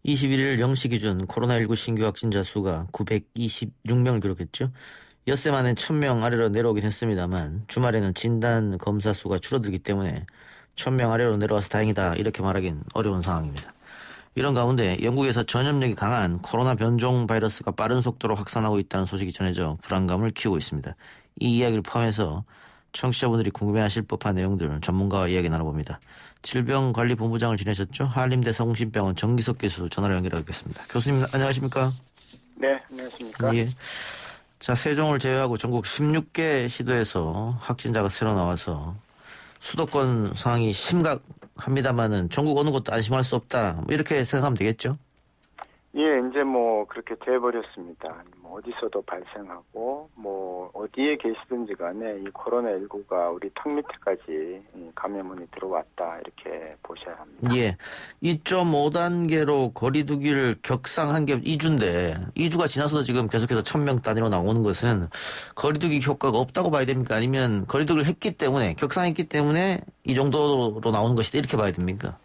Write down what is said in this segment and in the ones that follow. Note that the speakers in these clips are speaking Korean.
21일 0시 기준 코로나19 신규 확진자 수가 926명을 기록했죠. 엿새 만에 1000명 아래로 내려오긴 했습니다만 주말에는 진단 검사 수가 줄어들기 때문에 1000명 아래로 내려와서 다행이다 이렇게 말하긴 어려운 상황입니다. 이런 가운데 영국에서 전염력이 강한 코로나 변종 바이러스가 빠른 속도로 확산하고 있다는 소식이 전해져 불안감을 키우고 있습니다. 이 이야기를 포함해서 청취자분들이 궁금해하실 법한 내용들 전문가와 이야기 나눠봅니다. 질병관리본부장을 지내셨죠? 한림대 성심병원 정기석 교수 전화로 연결하겠습니다. 교수님 안녕하십니까? 네, 안녕하십니까? 예. 자, 세종을 제외하고 전국 16개 시도에서 확진자가 새로 나와서 수도권 상황이 심각합니다만은 전국 어느 곳도 안심할 수 없다. 이렇게 생각하면 되겠죠? 예, 이제 그렇게 돼버렸습니다. 어디서도 발생하고 어디에 계시든지 간에 이 코로나19가 우리 턱 밑에까지 감염원이 들어왔다 이렇게 보셔야 합니다. 예. 2.5단계로 거리 두기를 격상한 게 2주인데 2주가 지나서도 지금 계속해서 1000명 단위로 나오는 것은 거리 두기 효과가 없다고 봐야 됩니까? 아니면 거리 두기를 했기 때문에 격상했기 때문에 이 정도로 나오는 것이다 이렇게 봐야 됩니까?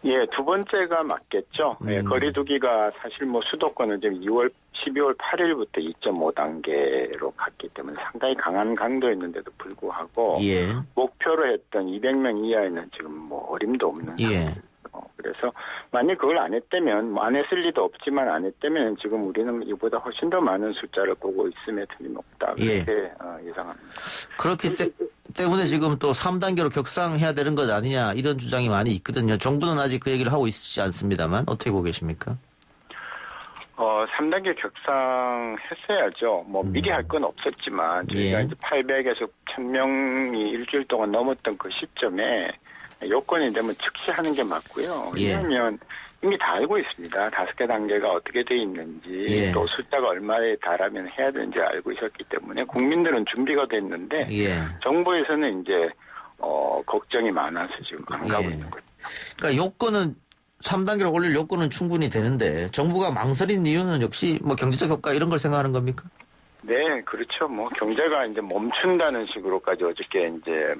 예, 두 번째가 맞겠죠. 예, 거리 두기가 사실 수도권은 지금 12월 8일부터 2.5단계로 갔기 때문에 상당히 강한 강도였는데도 불구하고 예. 목표로 했던 200명 이하에는 지금 어림도 없는 상황이죠. 그래서 만약 그걸 안 했다면 안 했을 리도 없지만 안 했다면 지금 우리는 이보다 훨씬 더 많은 숫자를 보고 있음에 틀림없다. 그렇게 예상합니다. 그렇기 때문에 지금 또 3단계로 격상해야 되는 것 아니냐 이런 주장이 많이 있거든요. 정부는 아직 그 얘기를 하고 있지 않습니다만 어떻게 보고 계십니까? 3단계 격상했어야죠. 미리 할 건 없었지만 저희가 이제 800에서 1000명이 일주일 동안 넘었던 그 시점에 요건이 되면 즉시 하는 게 맞고요. 왜냐하면 이미 다 알고 있습니다. 5개 단계가 어떻게 돼 있는지 또 숫자가 얼마에 달하면 해야 되는지 알고 있었기 때문에 국민들은 준비가 됐는데 정부에서는 이제 걱정이 많아서 지금 안 가고 있는 거죠. 그러니까 요건은 3단계로 올릴 요건은 충분히 되는데 정부가 망설인 이유는 역시 경제적 효과 이런 걸 생각하는 겁니까? 네, 그렇죠. 경제가 이제 멈춘다는 식으로까지 어저께 이제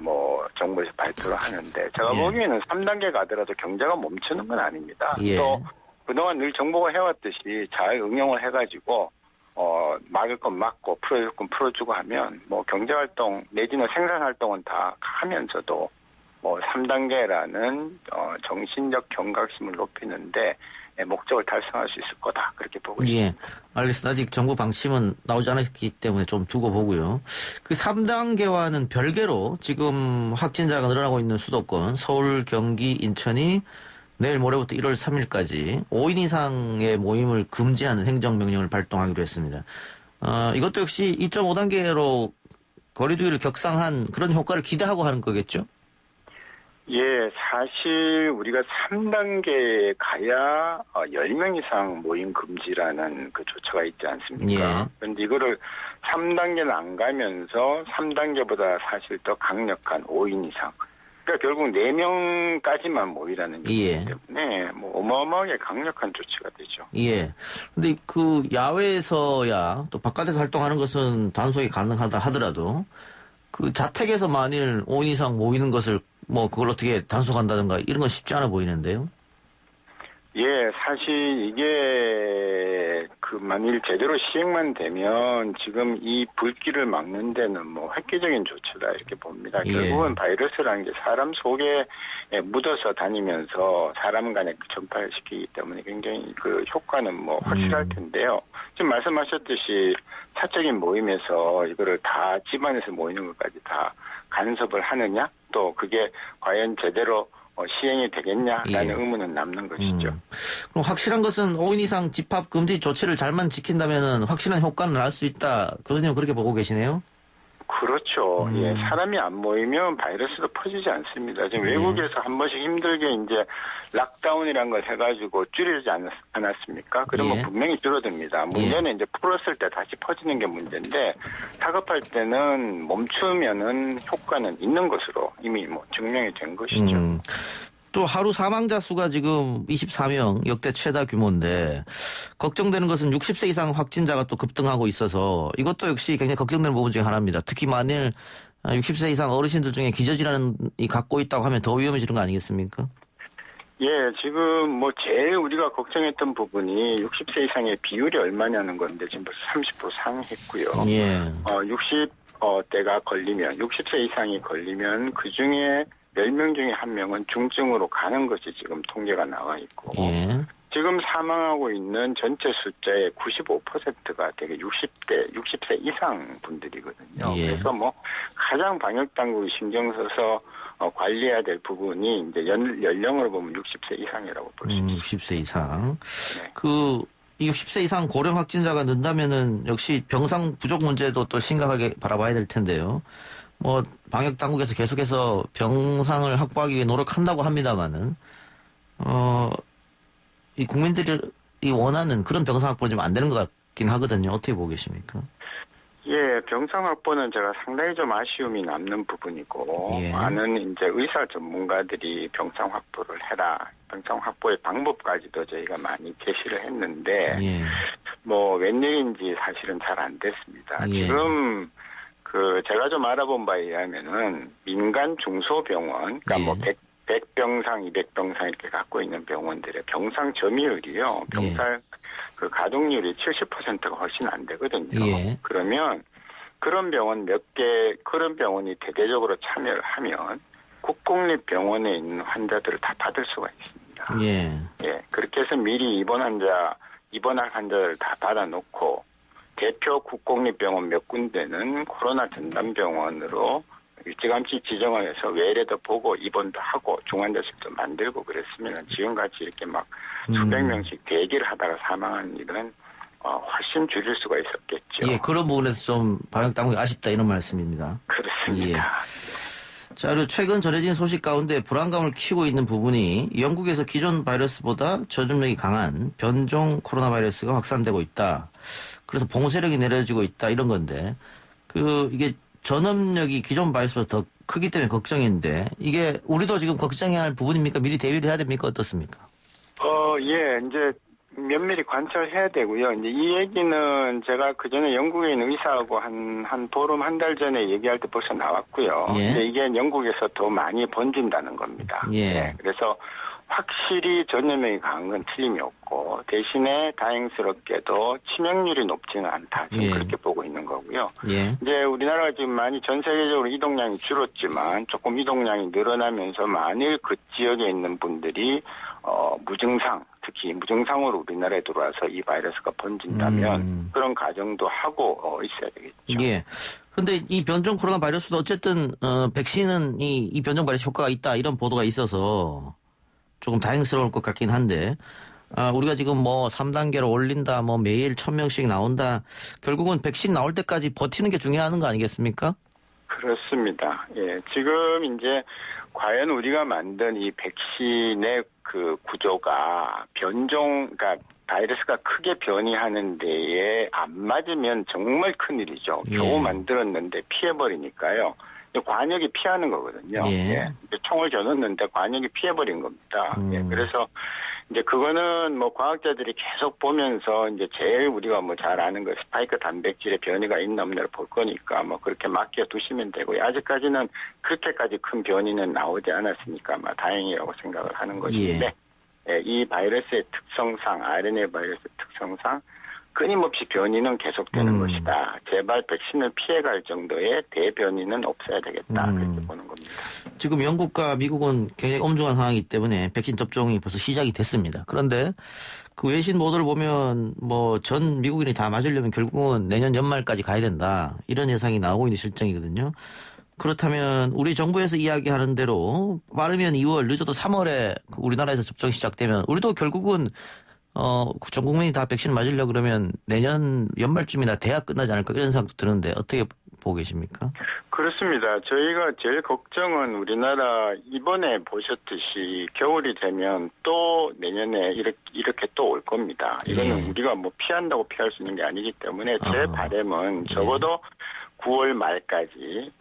정부에서 발표를 하는데 제가 보기에는 3단계 가더라도 경제가 멈추는 건 아닙니다. 또 그동안 늘 정부가 해왔듯이 잘 응용을 해가지고 막을 건 막고 풀어줄 건 풀어주고 하면 경제활동 내지는 생산활동은 다 하면서도 3단계라는 정신적 경각심을 높이는데 목적을 달성할 수 있을 거다. 그렇게 보고 있습니다. 예, 알겠습니다. 아직 정부 방침은 나오지 않았기 때문에 좀 두고 보고요. 그 3단계와는 별개로 지금 확진자가 늘어나고 있는 수도권 서울, 경기, 인천이 내일 모레부터 1월 3일까지 5인 이상의 모임을 금지하는 행정명령을 발동하기로 했습니다. 이것도 역시 2.5단계로 거리두기를 격상한 그런 효과를 기대하고 하는 거겠죠? 예, 사실 우리가 3단계에 가야 10명 이상 모임 금지라는 그 조처가 있지 않습니까? 그런데 이거를 3단계는 안 가면서 3단계보다 사실 더 강력한 5인 이상. 그러니까 결국 4명까지만 모이라는 얘기이기 때문에 어마어마하게 강력한 조치가 되죠. 예. 근데 그 야외에서야 또 바깥에서 활동하는 것은 단속이 가능하다 하더라도 그 자택에서 만일 5인 이상 모이는 것을 그걸 어떻게 단속한다든가 이런 건 쉽지 않아 보이는데요. 예, 사실 이게 만일 제대로 시행만 되면 지금 이 불길을 막는 데는 획기적인 조치다 이렇게 봅니다. 결국은 바이러스라는 게 사람 속에 묻어서 다니면서 사람 간에 전파를 시키기 때문에 굉장히 그 효과는 확실할 텐데요. 지금 말씀하셨듯이 사적인 모임에서 이거를 다 집안에서 모이는 것까지 다 간섭을 하느냐? 또 그게 과연 제대로 시행이 되겠냐라는 의문은 남는 것이죠. 그럼 확실한 것은 5인 이상 집합 금지 조치를 잘만 지킨다면 확실한 효과는 날 수 있다. 교수님은 그렇게 보고 계시네요? 그렇죠. 예, 사람이 안 모이면 바이러스도 퍼지지 않습니다. 지금 외국에서 한 번씩 힘들게 이제 락다운이라는 걸 해가지고 줄이지 않았습니까? 그러면 분명히 줄어듭니다. 문제는 이제 풀었을 때 다시 퍼지는 게 문제인데 다급할 때는 멈추면은 효과는 있는 것으로 이미 증명이 된 것이죠. 또 하루 사망자 수가 지금 24명 역대 최다 규모인데 걱정되는 것은 60세 이상 확진자가 또 급등하고 있어서 이것도 역시 굉장히 걱정되는 부분 중에 하나입니다. 특히 만일 60세 이상 어르신들 중에 기저질환이 갖고 있다고 하면 더 위험해지는 거 아니겠습니까? 예, 지금 뭐 제일 우리가 걱정했던 부분이 60세 이상의 비율이 얼마냐는 건데 지금 벌써 30% 상했고요. 예. 60대가 걸리면 60세 이상이 걸리면 그 중에 10명 중에 1명은 중증으로 가는 것이 지금 통계가 나와 있고 예. 지금 사망하고 있는 전체 숫자의 95%가 되게 60세 이상 분들이거든요. 예. 그래서 뭐 가장 방역 당국이 신경 써서 관리해야 될 부분이 이제 연령으로 보면 60세 이상이라고 볼 수 있습니다. 60세 이상. 네. 이 60세 이상 고령 확진자가 는다면은 역시 병상 부족 문제도 또 심각하게 바라봐야 될 텐데요. 뭐 방역 당국에서 계속해서 병상을 확보하기 위해 노력한다고 합니다만은 이 국민들이 원하는 그런 병상 확보는 좀 안 되는 것 같긴 하거든요. 어떻게 보고 계십니까? 예, 병상 확보는 제가 상당히 좀 아쉬움이 남는 부분이고, 예. 많은 이제 의사 전문가들이 병상 확보를 해라. 병상 확보의 방법까지도 저희가 많이 제시를 했는데, 예. 뭐, 웬일인지 사실은 잘 안 됐습니다. 예. 지금, 제가 좀 알아본 바에 의하면은, 민간 중소병원, 그러니까 예. 뭐, 100병상, 200병상 이렇게 갖고 있는 병원들의 병상 점유율이요. 병상 가동률이 70%가 훨씬 안 되거든요. 예. 그러면 그런 병원 그런 병원이 대대적으로 참여를 하면 국공립병원에 있는 환자들을 다 받을 수가 있습니다. 예. 예. 그렇게 해서 미리 입원할 환자를 다 받아놓고 대표 국공립병원 몇 군데는 코로나 전담병원으로 일찌감치 지정을 해서 외래도 보고 입원도 하고 중환자실도 만들고 그랬으면 지금같이 이렇게 막 수백 명씩 대기를 하다가 사망한 일은 훨씬 줄일 수가 있었겠죠. 예, 그런 부분에서 좀 방역 당국이 아쉽다 이런 말씀입니다. 그렇습니다. 예. 자, 그리고 최근 전해진 소식 가운데 불안감을 키우고 있는 부분이 영국에서 기존 바이러스보다 전염력이 강한 변종 코로나 바이러스가 확산되고 있다. 그래서 봉쇄력이 내려지고 있다 이런 건데 이게 전염력이 기존 바이러스보다 더 크기 때문에 걱정인데 이게 우리도 지금 걱정해야 할 부분입니까? 미리 대비를 해야 됩니까? 어떻습니까? 예, 이제 면밀히 관찰해야 되고요. 이제 이 얘기는 제가 그 전에 영국에 있는 의사하고 한 보름 한 달 전에 얘기할 때 벌써 나왔고요. 예. 근데 이게 영국에서 더 많이 번진다는 겁니다. 예. 네, 그래서 확실히 전염력이 강한 건 틀림이 없고 대신에 다행스럽게도 치명률이 높지는 않다. 지금 예. 그렇게 보고 있는 거고요. 예. 이제 우리나라가 지금 많이 전 세계적으로 이동량이 줄었지만 조금 이동량이 늘어나면서 만일 그 지역에 있는 분들이 무증상, 특히 무증상으로 우리나라에 들어와서 이 바이러스가 번진다면 그런 가정도 하고 있어야 되겠죠. 예. 근데 이 변종 코로나 바이러스도 어쨌든 백신은 이 변종 바이러스 효과가 있다 이런 보도가 있어서 조금 다행스러울 것 같긴 한데 우리가 지금 뭐 3단계로 올린다 뭐 매일 1000명씩 나온다 결국은 백신 나올 때까지 버티는 게 중요한 거 아니겠습니까? 그렇습니다. 예. 지금 이제 과연 우리가 만든 이 백신의 그 구조가 그러니까 바이러스가 크게 변이하는 데에 안 맞으면 정말 큰일이죠. 예. 겨우 만들었는데 피해버리니까요. 관역이 피하는 거거든요. 예. 예. 총을 겨눴는데 관역이 피해버린 겁니다. 예. 그래서 이제 그거는 뭐 과학자들이 계속 보면서 이제 제일 우리가 뭐 잘 아는 거 스파이크 단백질의 변이가 있나 없나를 볼 거니까 뭐 그렇게 맡겨두시면 되고요. 아직까지는 그렇게까지 큰 변이는 나오지 않았으니까 아마 다행이라고 생각을 하는 것인데 예, 이 바이러스의 특성상 RNA 바이러스 특성상 끊임없이 변이는 계속되는 것이다. 제발 백신을 피해갈 정도의 대변이는 없어야 되겠다. 그렇게 보는 겁니다. 지금 영국과 미국은 굉장히 엄중한 상황이기 때문에 백신 접종이 벌써 시작이 됐습니다. 그런데 그 외신 보도를 보면 뭐 전 미국인이 다 맞으려면 결국은 내년 연말까지 가야 된다. 이런 예상이 나오고 있는 실정이거든요. 그렇다면 우리 정부에서 이야기하는 대로 빠르면 2월 늦어도 3월에 우리나라에서 접종이 시작되면 우리도 결국은 전 국민이 다 백신 맞으려고 그러면 내년 연말쯤이나 대학 끝나지 않을까 이런 생각도 드는데 어떻게 보고 계십니까? 그렇습니다. 저희가 제일 걱정은 우리나라 이번에 보셨듯이 겨울이 되면 또 내년에 이렇게 또 올 겁니다. 이거는 예. 우리가 뭐 피한다고 피할 수 있는 게 아니기 때문에 제 바람은 적어도 9월 말까지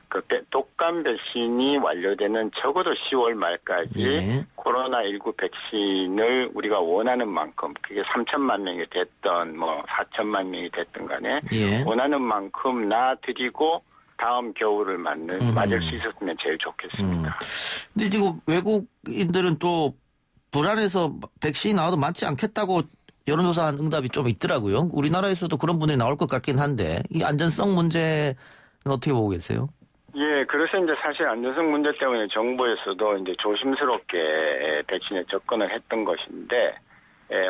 독감 백신이 완료되는 적어도 10월 말까지 예. 코로나19 백신을 우리가 원하는 만큼 그게 3천만 명이 됐던 뭐 4천만 명이 됐든 간에 예. 원하는 만큼 놔드리고 다음 겨울을 맞을 수 있었으면 제일 좋겠습니다. 근데 지금 외국인들은 또 불안해서 백신이 나와도 맞지 않겠다고 여론조사한 응답이 좀 있더라고요. 우리나라에서도 그런 분들이 나올 것 같긴 한데 이 안전성 문제는 어떻게 보고 계세요? 예, 그래서 이제 사실 안전성 문제 때문에 정부에서도 이제 조심스럽게 백신에 접근을 했던 것인데,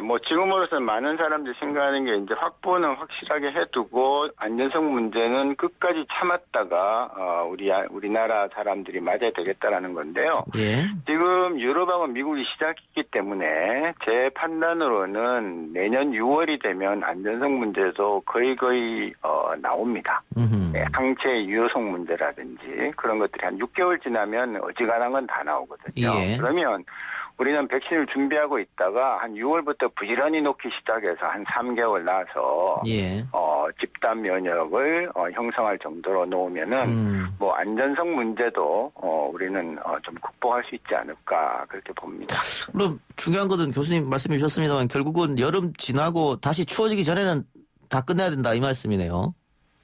뭐 지금으로서는 많은 사람들이 생각하는 게 이제 확보는 확실하게 해두고 안전성 문제는 끝까지 참았다가 우리나라 사람들이 맞아야 되겠다라는 건데요. 예. 지금 유럽하고 미국이 시작했기 때문에 제 판단으로는 내년 6월이 되면 안전성 문제도 거의 나옵니다. 항체 유효성 문제라든지 그런 것들이 한 6개월 지나면 어지간한 건 다 나오거든요. 예. 그러면 우리는 백신을 준비하고 있다가 한 6월부터 부지런히 놓기 시작해서 한 3개월 나서 예. 집단 면역을 형성할 정도로 놓으면은 뭐 안전성 문제도 우리는 좀 극복할 수 있지 않을까 그렇게 봅니다. 그럼 중요한 것은 교수님 말씀해 주셨습니다만 결국은 여름 지나고 다시 추워지기 전에는 다 끝내야 된다 이 말씀이네요.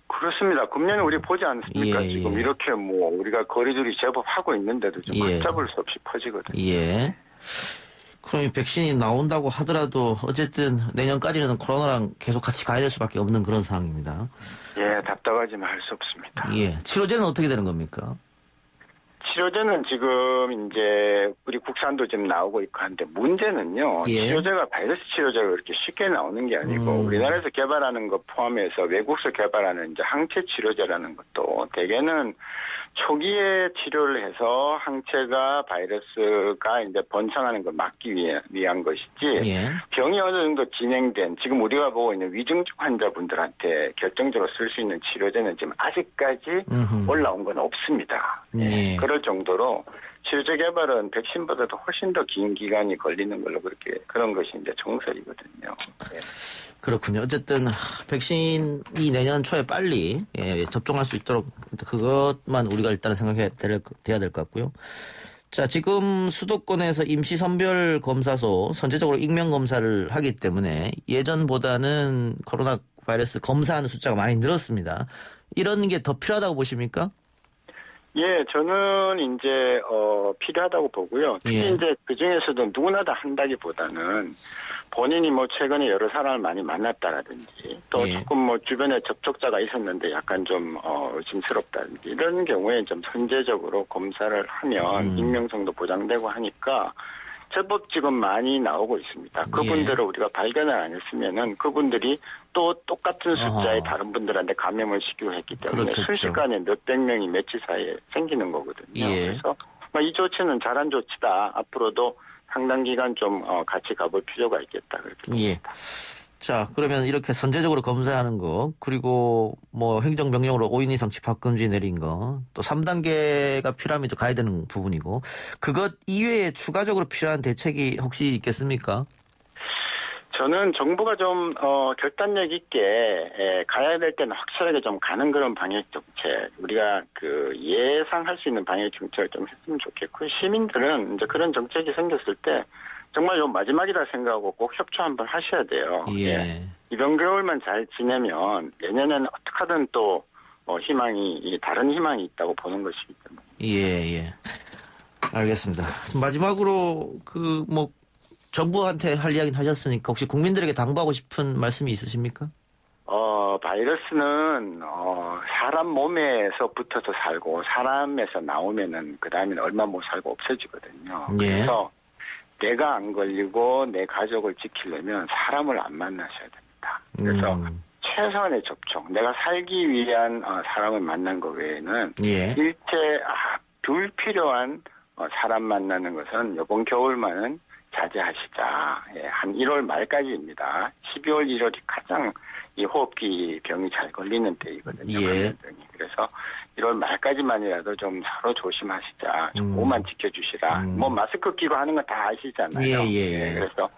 그렇습니다. 금년에 우리 보지 않습니까? 예, 지금 예. 이렇게 뭐 우리가 거리두기 제법 하고 있는데도 좀 걷잡을 수 없이 퍼지거든요. 예. 그럼 이 백신이 나온다고 하더라도 어쨌든 내년까지는 코로나랑 계속 같이 가야 될 수밖에 없는 그런 상황입니다. 예, 답답하지만 할 수 없습니다. 예. 치료제는 어떻게 되는 겁니까? 치료제는 지금 이제 우리 국산도 지금 나오고 있고 한데 문제는요. 예. 치료제가 바이러스 치료제가 그렇게 쉽게 나오는 게 아니고 우리나라에서 개발하는 것 포함해서 외국에서 개발하는 이제 항체 치료제라는 것도 대개는 초기에 치료를 해서 항체가 바이러스가 이제 번창하는 걸 막기 위한 것이지 예. 병이 어느 정도 진행된 지금 우리가 보고 있는 위중증 환자분들한테 결정적으로 쓸 수 있는 치료제는 지금 아직까지 올라온 건 없습니다. 예. 그럴 정도로 치료제 개발은 백신보다도 훨씬 더 긴 기간이 걸리는 걸로 그런 것이 이제 정설이거든요. 예. 그렇군요. 어쨌든 백신이 내년 초에 빨리 접종할 수 있도록 그것만 우리가 일단은 생각해야 될 것 같고요. 자, 지금 수도권에서 임시 선별 검사소 선제적으로 익명 검사를 하기 때문에 예전보다는 코로나 바이러스 검사하는 숫자가 많이 늘었습니다. 이런 게 더 필요하다고 보십니까? 예, 저는 이제 필요하다고 보고요. 특히 예. 이제 그 중에서도 누구나 다 한다기보다는 본인이 뭐 최근에 여러 사람을 많이 만났다라든지 또 예. 조금 뭐 주변에 접촉자가 있었는데 약간 좀 의심스럽다든지 이런 경우에 좀 선제적으로 검사를 하면 익명성도 보장되고 하니까 제법 지금 많이 나오고 있습니다. 그분들을 우리가 발견을 안 했으면은 그분들이 또 똑같은 숫자의 다른 분들한테 감염을 시키고 했기 때문에 그렇겠죠. 순식간에 몇백 명이 며칠 사이에 생기는 거거든요. 예. 그래서 이 조치는 잘한 조치다. 앞으로도 상당 기간 좀 같이 가볼 필요가 있겠다. 그렇게 봅니다. 예. 자, 그러면 이렇게 선제적으로 검사하는 거, 그리고 뭐 행정명령으로 5인 이상 집합금지 내린 거, 또 3단계가 필요하면 또 가야 되는 부분이고, 그것 이외에 추가적으로 필요한 대책이 혹시 있겠습니까? 저는 정부가 좀 결단력 있게 가야 될 때는 확실하게 좀 가는 그런 방역 정책, 우리가 그 예상할 수 있는 방역 정책을 좀 했으면 좋겠고, 시민들은 이제 그런 정책이 생겼을 때 정말 요 마지막이다 생각하고 꼭 협조 한번 하셔야 돼요. 예. 이번 겨울만 잘 지내면 내년에는 어떻게 하든 또 다른 희망이 있다고 보는 것이기 때문에. 예. 알겠습니다. 마지막으로 정부한테 할 이야기는 하셨으니까 혹시 국민들에게 당부하고 싶은 말씀이 있으십니까? 바이러스는 사람 몸에서 붙어서 살고 사람에서 나오면은 그 다음에는 얼마 못 살고 없어지거든요. 예. 그래서 내가 안 걸리고 내 가족을 지키려면 사람을 안 만나셔야 됩니다. 그래서 최소한의 접촉, 내가 살기 위한 사람을 만난 것 외에는 예. 일체 불필요한 사람 만나는 것은 이번 겨울만은 자제하시자. 예, 한 1월 말까지입니다. 12월, 1월이 가장 이 호흡기 병이 잘 걸리는 때이거든요. 예. 그래서 1월 말까지만이라도 좀 서로 조심하시자. 조금만 지켜주시라. 뭐 마스크 끼고 하는 거 다 아시잖아요. 예. 그래서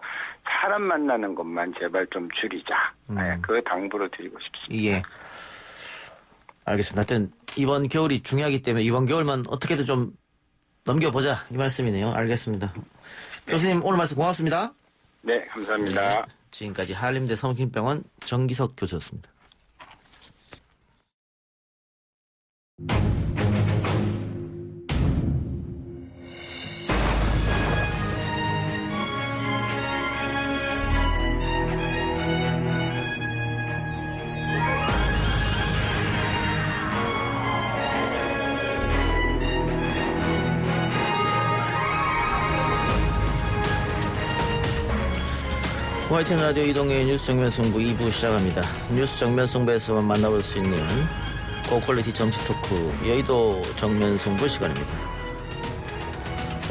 사람 만나는 것만 제발 좀 줄이자. 그 당부를 드리고 싶습니다. 예. 알겠습니다. 하여튼 이번 겨울이 중요하기 때문에 이번 겨울만 어떻게든 좀 넘겨보자 이 말씀이네요. 알겠습니다. 교수님 오늘 말씀 고맙습니다. 네, 감사합니다. 네, 지금까지 한림대 성심병원 정기석 교수였습니다. YTN 라디오 이동의 뉴스 정면 승부 2부 시작합니다. 뉴스 정면 승부에서만 만나볼 수 있는 고퀄리티 정치 토크 여의도 정면 승부 시간입니다.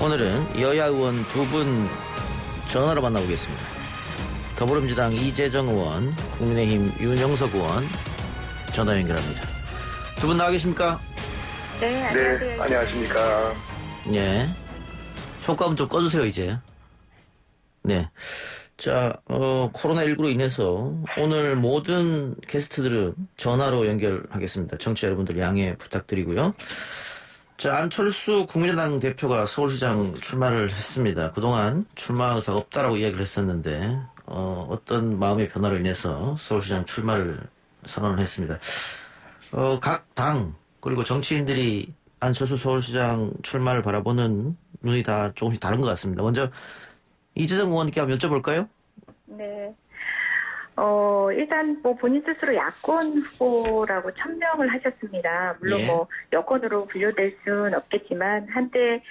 오늘은 여야 의원 두 분 전화로 만나보겠습니다. 더불어민주당 이재정 의원, 국민의힘 윤영석 의원 전화 연결합니다. 두 분 나와 계십니까? 네, 안녕하세요. 네, 안녕하십니까. 예. 효과음 좀 꺼주세요, 이제. 네. 자, 코로나19로 인해서 오늘 모든 게스트들은 전화로 연결하겠습니다. 청취자 여러분들 양해 부탁드리고요. 자, 안철수 국민의당 대표가 서울시장 출마를 했습니다. 그동안 출마 의사가 없다라고 이야기를 했었는데, 어떤 마음의 변화로 인해서 서울시장 출마를 선언을 했습니다. 각 당, 그리고 정치인들이 안철수 서울시장 출마를 바라보는 눈이 다 조금씩 다른 것 같습니다. 먼저, 이재정 의원님께 한번 여쭤볼까요? 네. 일단 본인 스스로 야권 후보라고 천명을 하셨습니다. 물론 예. 여권으로 분류될 수는 없겠지만 한때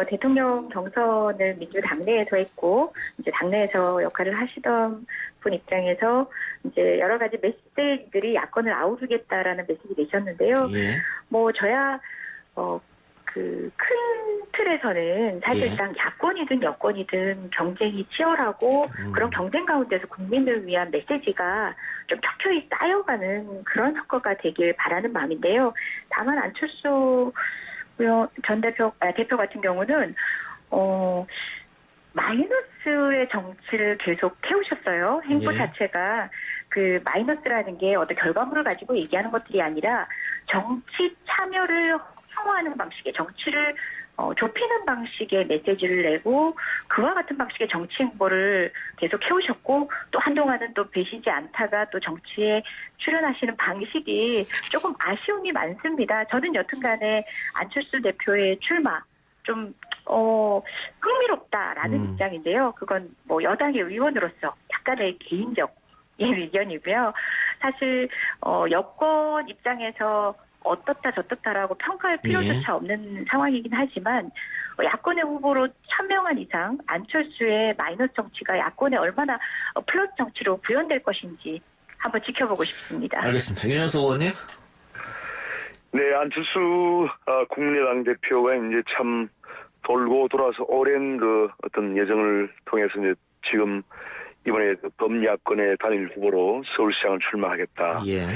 대통령 경선을 민주당 내에서 했고 이제 당내에서 역할을 하시던 분 입장에서 이제 여러 가지 메시지들이 야권을 아우르겠다라는 메시지 내셨는데요. 예. 저야 그 큰 틀에서는 사실상 야권이든 여권이든 경쟁이 치열하고 그런 경쟁 가운데서 국민을 위한 메시지가 좀 켜켜이 쌓여가는 그런 선거가 되길 바라는 마음인데요. 다만 안철수 대표 같은 경우는 마이너스의 정치를 계속 해오셨어요. 행보 예. 자체가 그 마이너스라는 게 어떤 결과물을 가지고 얘기하는 것들이 아니라 정치 참여를 혐오하는 방식의 정치를 좁히는 방식의 메시지를 내고 그와 같은 방식의 정치 행보를 계속 해오셨고 또 한동안은 또 배시지 않다가 또 정치에 출연하시는 방식이 조금 아쉬움이 많습니다. 저는 여튼간에 안철수 대표의 출마 좀 흥미롭다라는 입장인데요. 그건 여당의 의원으로서 약간의 개인적 의견이고요. 사실 여권 입장에서 어떻다 저떻다라고 평가할 필요조차 없는 상황이긴 하지만 야권의 후보로 천명한 이상 안철수의 마이너스 정치가 야권에 얼마나 플러스 정치로 구현될 것인지 한번 지켜보고 싶습니다. 알겠습니다. 윤영석 의원님. 네, 안철수 국민의당 대표가 이제 참 돌고 돌아서 오랜 그 어떤 예정을 통해서 이제 지금 이번에 범야권의 단일 후보로 서울시장을 출마하겠다. 예.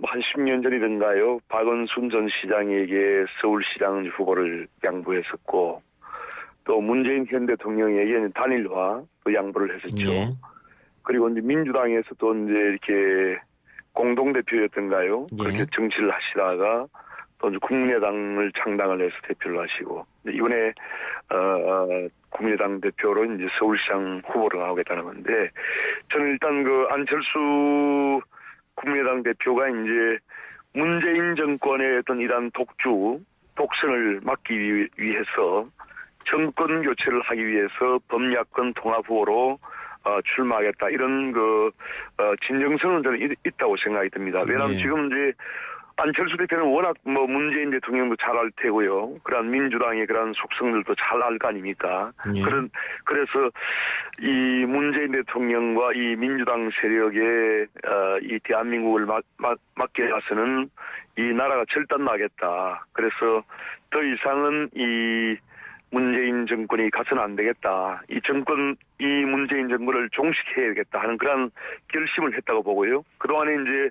한 10년 전이든가요, 박원순 전 시장에게 서울시장 후보를 양보했었고, 또 문재인 현 대통령에게 단일화 또 양보를 했었죠. 예. 그리고 이제 민주당에서도 이제 이렇게 공동대표였던가요? 예. 그렇게 정치를 하시다가 또 이제 국민의당을 창당을 해서 대표를 하시고, 이번에, 국민의당 대표로 이제 서울시장 후보를 나오겠다는 건데, 저는 일단 그 안철수 국민의당 대표가 이제 문재인 정권의 어떤 이러한 독선을 막기 위해서 정권 교체를 하기 위해서 범야권 통합 후보로 출마하겠다 이런 진정성은 저는 있다고 생각이 듭니다. 왜냐하면 지금 이제 안철수 대표는 워낙 문재인 대통령도 잘 알 테고요. 그런 민주당의 그런 속성들도 잘 알 거 아닙니까? 예. 그래서 이 문재인 대통령과 이 민주당 세력의 이 대한민국을 맡게 가서는 이 나라가 절단나겠다. 그래서 더 이상은 이 문재인 정권이 가서는 안 되겠다. 이 문재인 정권을 종식해야겠다 하는 그런 결심을 했다고 보고요. 그동안에 이제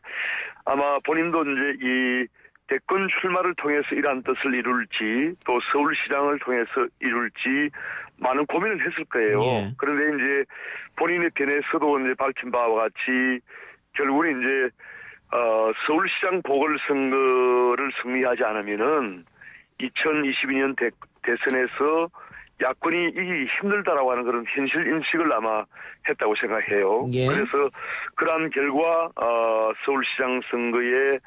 아마 본인도 이제 이 대권 출마를 통해서 이러한 뜻을 이룰지 또 서울시장을 통해서 이룰지 많은 고민을 했을 거예요. 예. 그런데 이제 본인의 편에서도 이제 밝힌 바와 같이 결국은 이제 서울시장 보궐선거를 승리하지 않으면은 2022년 대선에서 야권이 이기기 힘들다라고 하는 그런 현실 인식을 아마 했다고 생각해요. 예. 그래서 그러한 결과 서울시장 선거에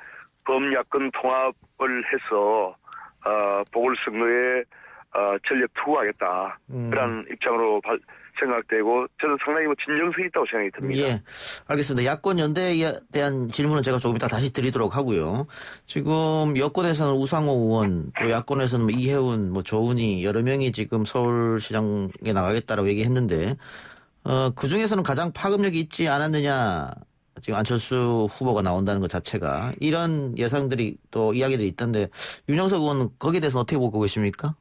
범야권 통합을 해서 보궐선거에 전력 투구하겠다. 그런 입장으로 생각되고 저는 상당히 진정성이 있다고 생각이 듭니다. 예, 알겠습니다. 야권 연대에 대한 질문은 제가 조금 이따 다시 드리도록 하고요. 지금 여권에서는 우상호 의원, 또 야권에서는 이혜훈, 조은희 여러 명이 지금 서울시장에 나가겠다라고 얘기했는데 그 중에서는 가장 파급력이 있지 않았느냐. 지금 안철수 후보가 나온다는 것 자체가 이런 예상들이 또 이야기들이 있던데 윤영석 의원은 거기에 대해서 어떻게 보고 계십니까?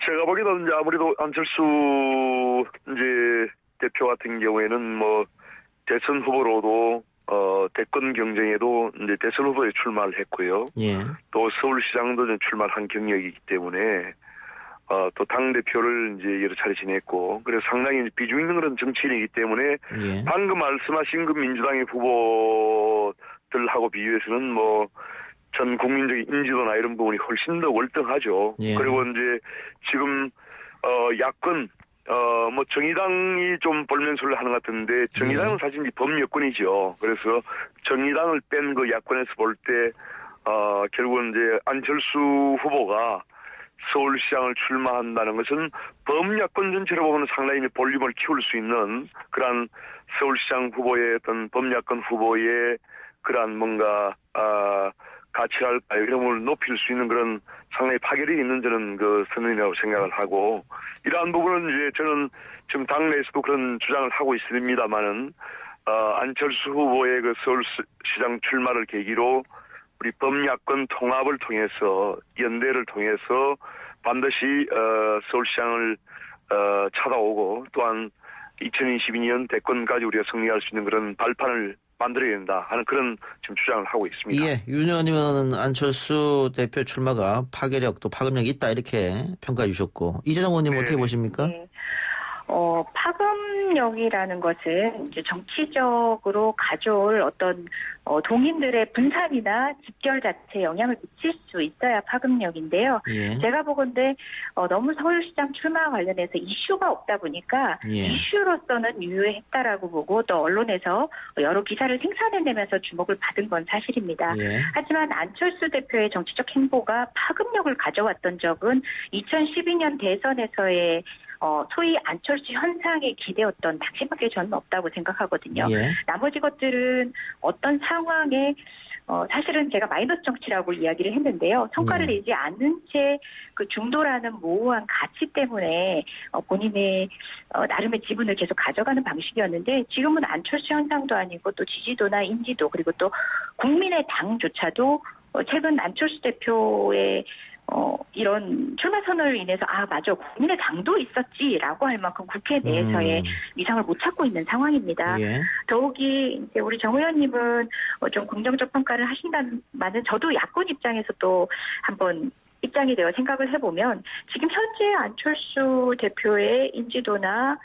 제가 보기에는 이제 아무래도 안철수 이제 대표 같은 경우에는 뭐 대선 후보로도 대권 경쟁에도 이제 대선 후보에 출마를 했고요. 예. 또 서울시장도 좀 출마를 한 경력이기 때문에 또 당 대표를 이제 여러 차례 지냈고 그래서 상당히 비중 있는 그런 정치인이기 때문에 예. 방금 말씀하신 그 민주당의 후보들하고 비교해서는 뭐 전 국민적인 인지도나 이런 부분이 훨씬 더 월등하죠. 예. 그리고 이제 지금 야권 뭐 정의당이 좀 볼멘소리를 하는 것 같은데 정의당은 사실 이제 범여권이죠. 그래서 정의당을 뺀 그 야권에서 볼 때 결국은 이제 안철수 후보가 서울시장을 출마한다는 것은 범야권 전체로 보면 상당히 볼륨을 키울 수 있는 그러한 서울시장 후보의 어떤 범야권 후보의 그러한 뭔가 가치랄까 이런 걸 높일 수 있는 그런 상당히 파괴력이 있는 저는 그 선언이라고 생각을 하고 이러한 부분은 이제 저는 지금 당내에서도 그런 주장을 하고 있습니다만은 안철수 후보의 그 서울시장 출마를 계기로 우리 범야권 통합을 통해서 연대를 통해서 반드시 서울시장을 찾아오고 또한 2022년 대권까지 우리가 승리할 수 있는 그런 발판을 만들어야 된다 하는 그런 지금 주장을 하고 있습니다. 예, 윤 의원님은 안철수 대표 출마가 파괴력 또 파급력이 있다 이렇게 평가해 주셨고 이재정 의원님 어떻게 보십니까? 네. 파급력이라는 것은 이제 정치적으로 가져올 어떤 동인들의 분산이나 집결 자체에 영향을 미칠 수 있어야 파급력인데요. 예. 제가 보건대 너무 서울시장 출마 관련해서 이슈가 없다 보니까 예. 이슈로서는 유효했다라고 보고 또 언론에서 여러 기사를 생산해내면서 주목을 받은 건 사실입니다. 예. 하지만 안철수 대표의 정치적 행보가 파급력을 가져왔던 적은 2012년 대선에서의 소위 안철수 현상에 기대었던 당시밖에 저는 없다고 생각하거든요. 예. 나머지 것들은 어떤 상황에 사실은 제가 마이너스 정치라고 이야기를 했는데요. 성과를 네. 내지 않는 채 그 중도라는 모호한 가치 때문에 본인의 나름의 지분을 계속 가져가는 방식이었는데 지금은 안철수 현상도 아니고 또 지지도나 인지도 그리고 또 국민의 당조차도 최근 안철수 대표의 이런 출마 선언을 인해서 맞아 국민의 당도 있었지라고 할 만큼 국회 내에서의 위상을 못 찾고 있는 상황입니다. 예. 더욱이 이제 우리 정 의원님은 좀 긍정적 평가를 하신다만은 저도 야권 입장에서 또 한번 입장이 되어 생각을 해보면 지금 현재 안철수 대표의 인지도나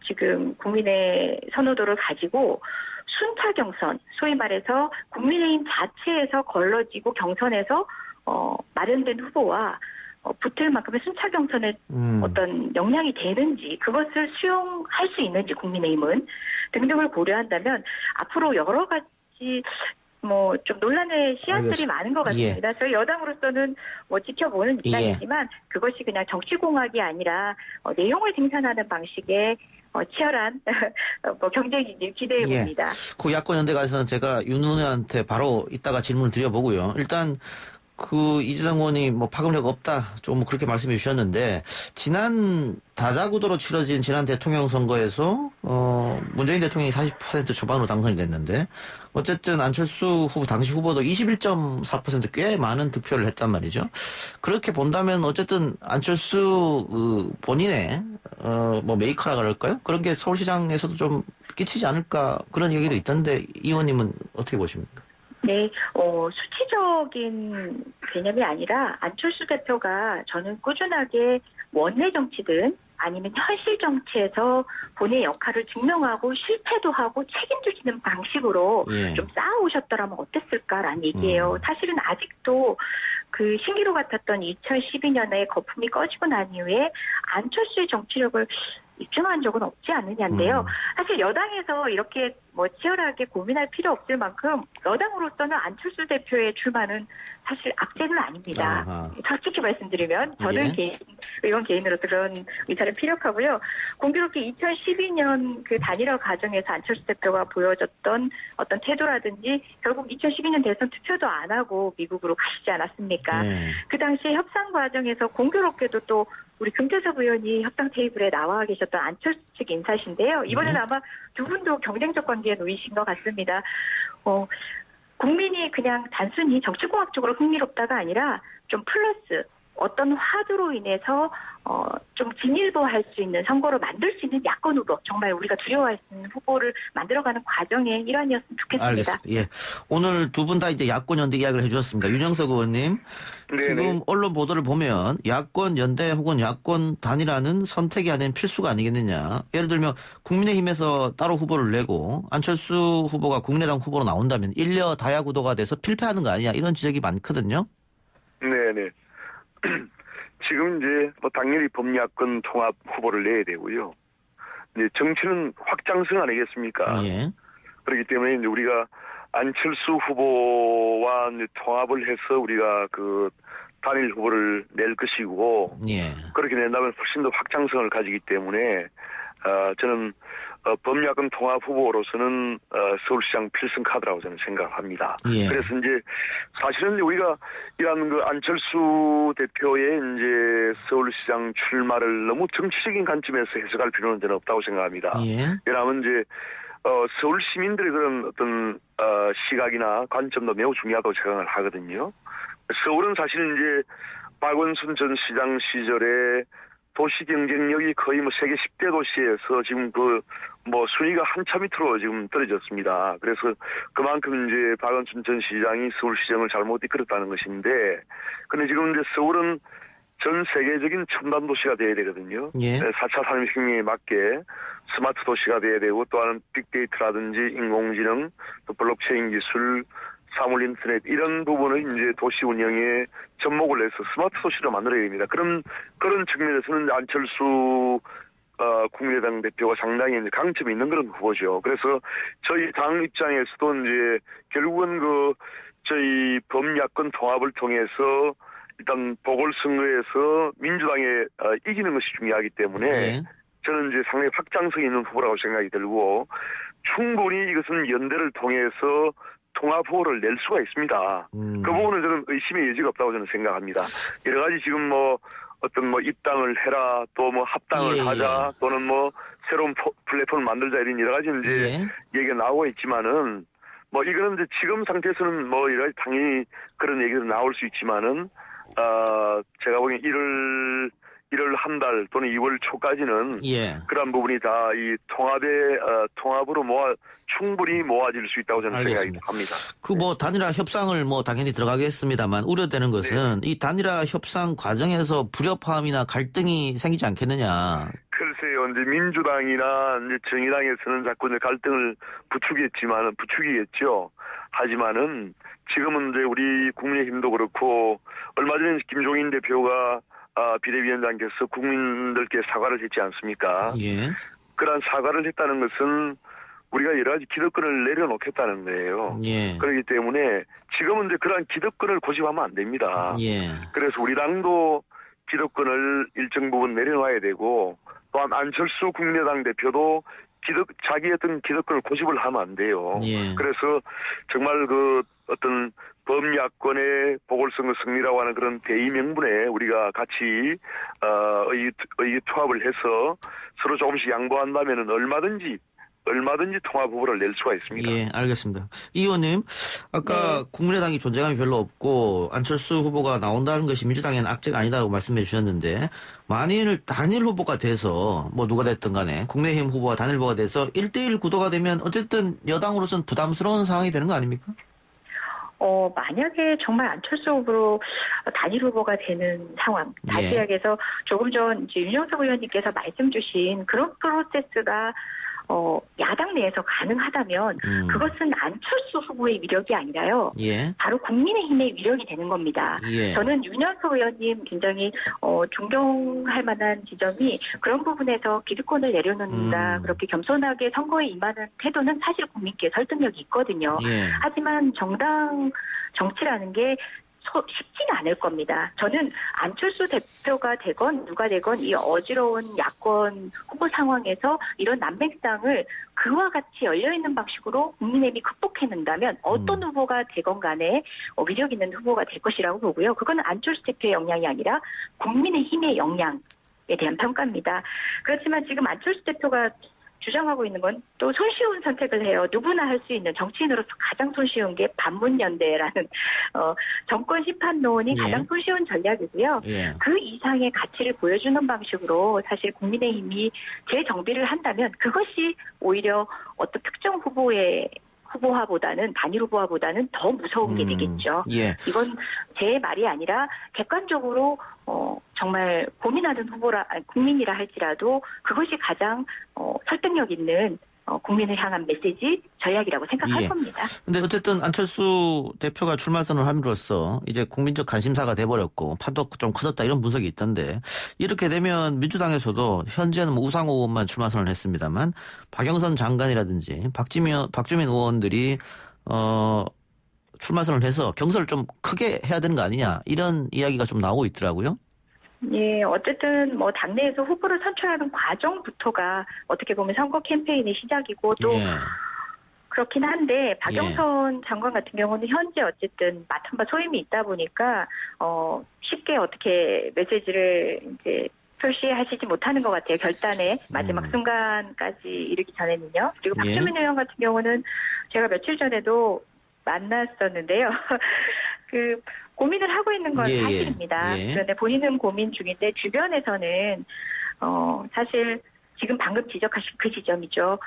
지금 국민의 선호도를 가지고 순타 경선, 소위 말해서 국민의힘 자체에서 걸러지고 경선에서 마련된 후보와 붙을 만큼의 순차 경선에 어떤 역량이 되는지 그것을 수용할 수 있는지 국민의힘은 등등을 고려한다면 앞으로 여러 가지 좀 논란의 씨앗들이 알겠습니다. 많은 것 같습니다. 저희 여당으로서는 지켜보는 입장이지만 그것이 그냥 정치공학이 아니라 내용을 생산하는 방식의 치열한 경쟁이 기대해 봅니다. 그 야권 연대 가서는 제가 윤 의원한테 바로 이따가 질문을 드려보고요. 일단 이재정 의원이 파급력 없다 좀 그렇게 말씀해 주셨는데 지난 다자구도로 치러진 지난 대통령 선거에서 문재인 대통령이 40% 초반으로 당선이 됐는데 어쨌든 안철수 후보 당시 후보도 21.4% 꽤 많은 득표를 했단 말이죠. 그렇게 본다면 어쨌든 안철수 본인의 메이커라 그럴까요? 그런 게 서울시장에서도 좀 끼치지 않을까 그런 얘기도 있던데 이 의원님은 어떻게 보십니까? 네, 수치적인 개념이 아니라 안철수 대표가 저는 꾸준하게 원내 정치든 아니면 현실 정치에서 본인의 역할을 증명하고 실패도 하고 책임도 지는 방식으로 좀 쌓아오셨더라면 어땠을까라는 얘기예요. 사실은 아직도 그 신기루 같았던 2012년에 거품이 꺼지고 난 이후에 안철수의 정치력을 입증한 적은 없지 않느냐인데요. 사실 여당에서 이렇게 치열하게 고민할 필요 없을 만큼 여당으로서는 안철수 대표의 출마는 사실 악재는 아닙니다. 아하. 솔직히 말씀드리면 저는 의원 개인으로서 그런 의사를 피력하고요. 공교롭게 2012년 그 단일화 과정에서 안철수 대표가 보여줬던 어떤 태도라든지 결국 2012년 대선 투표도 안 하고 미국으로 가시지 않았습니까? 그 당시에 협상 과정에서 공교롭게도 또 우리 금태섭 의원이 협상 테이블에 나와 계셨던 안철수 측 인사신데요. 이번에는 아마 두 분도 경쟁적 관계에 놓이신 것 같습니다. 국민이 그냥 단순히 정치공학적으로 흥미롭다가 아니라 좀 플러스 어떤 화두로 인해서 좀 진일보할 수 있는 선거로 만들 수 있는 야권 후보, 정말 우리가 두려워할 수 있는 후보를 만들어가는 과정의 일환이었으면 좋겠습니다. 알겠습니다. 예, 오늘 두 분 다 이제 야권 연대 이야기를 해주셨습니다. 윤영석 의원님, 네네. 지금 언론 보도를 보면 야권 연대 혹은 야권 단일화는 선택이 아닌 필수가 아니겠느냐. 예를 들면 국민의힘에서 따로 후보를 내고 안철수 후보가 국민의당 후보로 나온다면 일려 다야구도가 돼서 필패하는 거 아니냐 이런 지적이 많거든요. 네네. 지금 이제 당연히 범야권 통합 후보를 내야 되고요. 이제 정치는 확장성 아니겠습니까? 예. 그렇기 때문에 이제 우리가 안철수 후보와 이제 통합을 해서 우리가 그 단일 후보를 낼 것이고, 예. 그렇게 낸다면 훨씬 더 확장성을 가지기 때문에 저는 범야권 통합 후보로서는 서울시장 필승 카드라고 저는 생각합니다. 예. 그래서 이제 사실은 우리가 이런 그 안철수 대표의 이제 서울시장 출마를 너무 정치적인 관점에서 해석할 필요는 저는 없다고 생각합니다. 예. 왜냐하면 이제 서울 시민들의 그런 어떤 시각이나 관점도 매우 중요하다고 생각을 하거든요. 서울은 사실 이제 박원순 전 시장 시절에 도시 경쟁력이 거의 뭐 세계 10대 도시에서 지금 순위가 한참 밑으로 지금 떨어졌습니다. 그래서 그만큼 이제 박원순 전 시장이 서울시정을 잘못 이끌었다는 것인데, 근데 지금 이제 서울은 전 세계적인 첨단 도시가 돼야 되거든요. 예. 4차 산업혁명에 맞게 스마트 도시가 돼야 되고, 또 하나는 빅데이터라든지 인공지능, 또 블록체인 기술, 사물 인터넷 이런 부분을 이제 도시 운영에 접목을 해서 스마트 도시를 만들어야 됩니다. 그런 측면에서는 안철수 국민의당 대표가 상당히 이제 강점이 있는 그런 후보죠. 그래서 저희 당 입장에서도 이제 결국은 저희 범야권 통합을 통해서 일단 보궐선거에서 민주당에 이기는 것이 중요하기 때문에 예. 저는 이제 상당히 확장성이 있는 후보라고 생각이 들고, 충분히 이것은 연대를 통해서 통합 후보를 낼 수가 있습니다. 그 부분은 저는 의심의 여지가 없다고 저는 생각합니다. 여러 가지 지금 입당을 해라, 또 합당을 예, 하자, 또는 새로운 플랫폼을 만들자 이런 여러 가지 이제 얘기가 나오고 있지만은, 이거는 이제 지금 상태에서는 여러 가지 당연히 그런 얘기가 나올 수 있지만은, 제가 보기엔 1월 한 달 또는 2월 초까지는 예. 그런 부분이 다 이 통합으로 충분히 모아질 수 있다고 저는 알겠습니다. 생각합니다. 단일화 협상을 당연히 들어가겠습니다만 우려되는 것은 이 단일화 협상 과정에서 불협화음이나 갈등이 생기지 않겠느냐. 글쎄요, 이제 민주당이나 이제 정의당에서는 자꾸 이제 갈등을 부추기겠죠. 하지만은 지금은 이제 우리 국민의힘도 그렇고, 얼마 전에 김종인 대표가 비대위원장께서 국민들께 사과를 했지 않습니까? 예. 그러한 사과를 했다는 것은 우리가 여러 가지 기득권을 내려놓겠다는 거예요. 예. 그렇기 때문에 지금은 이제 그러한 기득권을 고집하면 안 됩니다. 예. 그래서 우리 당도 기득권을 일정 부분 내려놔야 되고, 또한 안철수 국민의당 대표도 자기의 어떤 기득권을 고집을 하면 안 돼요. 예. 그래서 정말 어떤 범야권의 보궐선거 승리라고 하는 그런 대의 명분에 우리가 같이 의기투합을 해서 서로 조금씩 양보한다면은 얼마든지 통합 후보를 낼 수가 있습니다. 예, 알겠습니다. 이 의원님, 아까 국민의당이 존재감이 별로 없고 안철수 후보가 나온다는 것이 민주당에는 악재가 아니다고 말씀해 주셨는데, 만일 단일 후보가 돼서 누가 됐든 간에 국민의힘 후보와 단일 후보가 돼서 1대1 구도가 되면 어쨌든 여당으로서는 부담스러운 상황이 되는 거 아닙니까? 만약에 정말 안철수 후보로 단일 후보가 되는 상황, 다시 이야기해서 조금 전 이제 윤영석 의원님께서 말씀 주신 그런 프로세스가 야당 내에서 가능하다면 그것은 안철수 후보의 위력이 아니라요. 예. 바로 국민의힘의 위력이 되는 겁니다. 예. 저는 윤영석 의원님 굉장히 존경할 만한 지점이 그런 부분에서 기득권을 내려놓는다. 그렇게 겸손하게 선거에 임하는 태도는 사실 국민께 설득력이 있거든요. 예. 하지만 정당 정치라는 게 쉽지는 않을 겁니다. 저는 안철수 대표가 되건 누가 되건 이 어지러운 야권 후보 상황에서 이런 난맥상을 그와 같이 열려있는 방식으로 국민의힘이 극복해낸다면 어떤 후보가 되건 간에 위력 있는 후보가 될 것이라고 보고요. 그건 안철수 대표의 역량이 아니라 국민의힘의 역량, 대한 평가입니다. 그렇지만 지금 안철수 대표가 주장하고 있는 건 또 손쉬운 선택을 해요. 누구나 할 수 있는 정치인으로서 가장 손쉬운 게 반문연대라는 정권 심판론이 예. 가장 손쉬운 전략이고요. 예. 그 이상의 가치를 보여주는 방식으로 사실 국민의힘이 재정비를 한다면 그것이 오히려 어떤 특정 후보화보다는 단일 후보화보다는 더 무서운 게 되겠죠. 예. 이건 제 말이 아니라 객관적으로 정말 고민하는 국민이라 할지라도 그것이 가장 설득력 있는 국민을 향한 메시지 전략이라고 생각할 예. 겁니다. 근데 어쨌든 안철수 대표가 출마 선언을 함으로써 이제 국민적 관심사가 돼버렸고 판도 좀 커졌다 이런 분석이 있던데 이렇게 되면 민주당에서도 현재는 뭐 우상호 의원만 출마 선언을 했습니다만 박영선 장관이라든지 박주민 의원들이 출마 선언을 해서 경선을 좀 크게 해야 되는 거 아니냐 이런 이야기가 좀 나오고 있더라고요. 예, 어쨌든 뭐 당내에서 후보를 선출하는 과정부터가 어떻게 보면 선거 캠페인의 시작이고 또 예. 그렇긴 한데 박영선 장관 같은 경우는 현재 어쨌든 맡은 바 소임이 있다 보니까 쉽게 어떻게 메시지를 이제 표시하시지 못하는 것 같아요. 결단의 마지막 순간까지 이르기 전에는요. 그리고 예. 박주민 의원 같은 경우는 제가 며칠 전에도 만났었는데요. 그 고민을 하고 있는 건 예, 사실입니다. 예. 그런데 본인은 고민 중인데 주변에서는 사실 지금 방금 지적하신 그 지점이죠.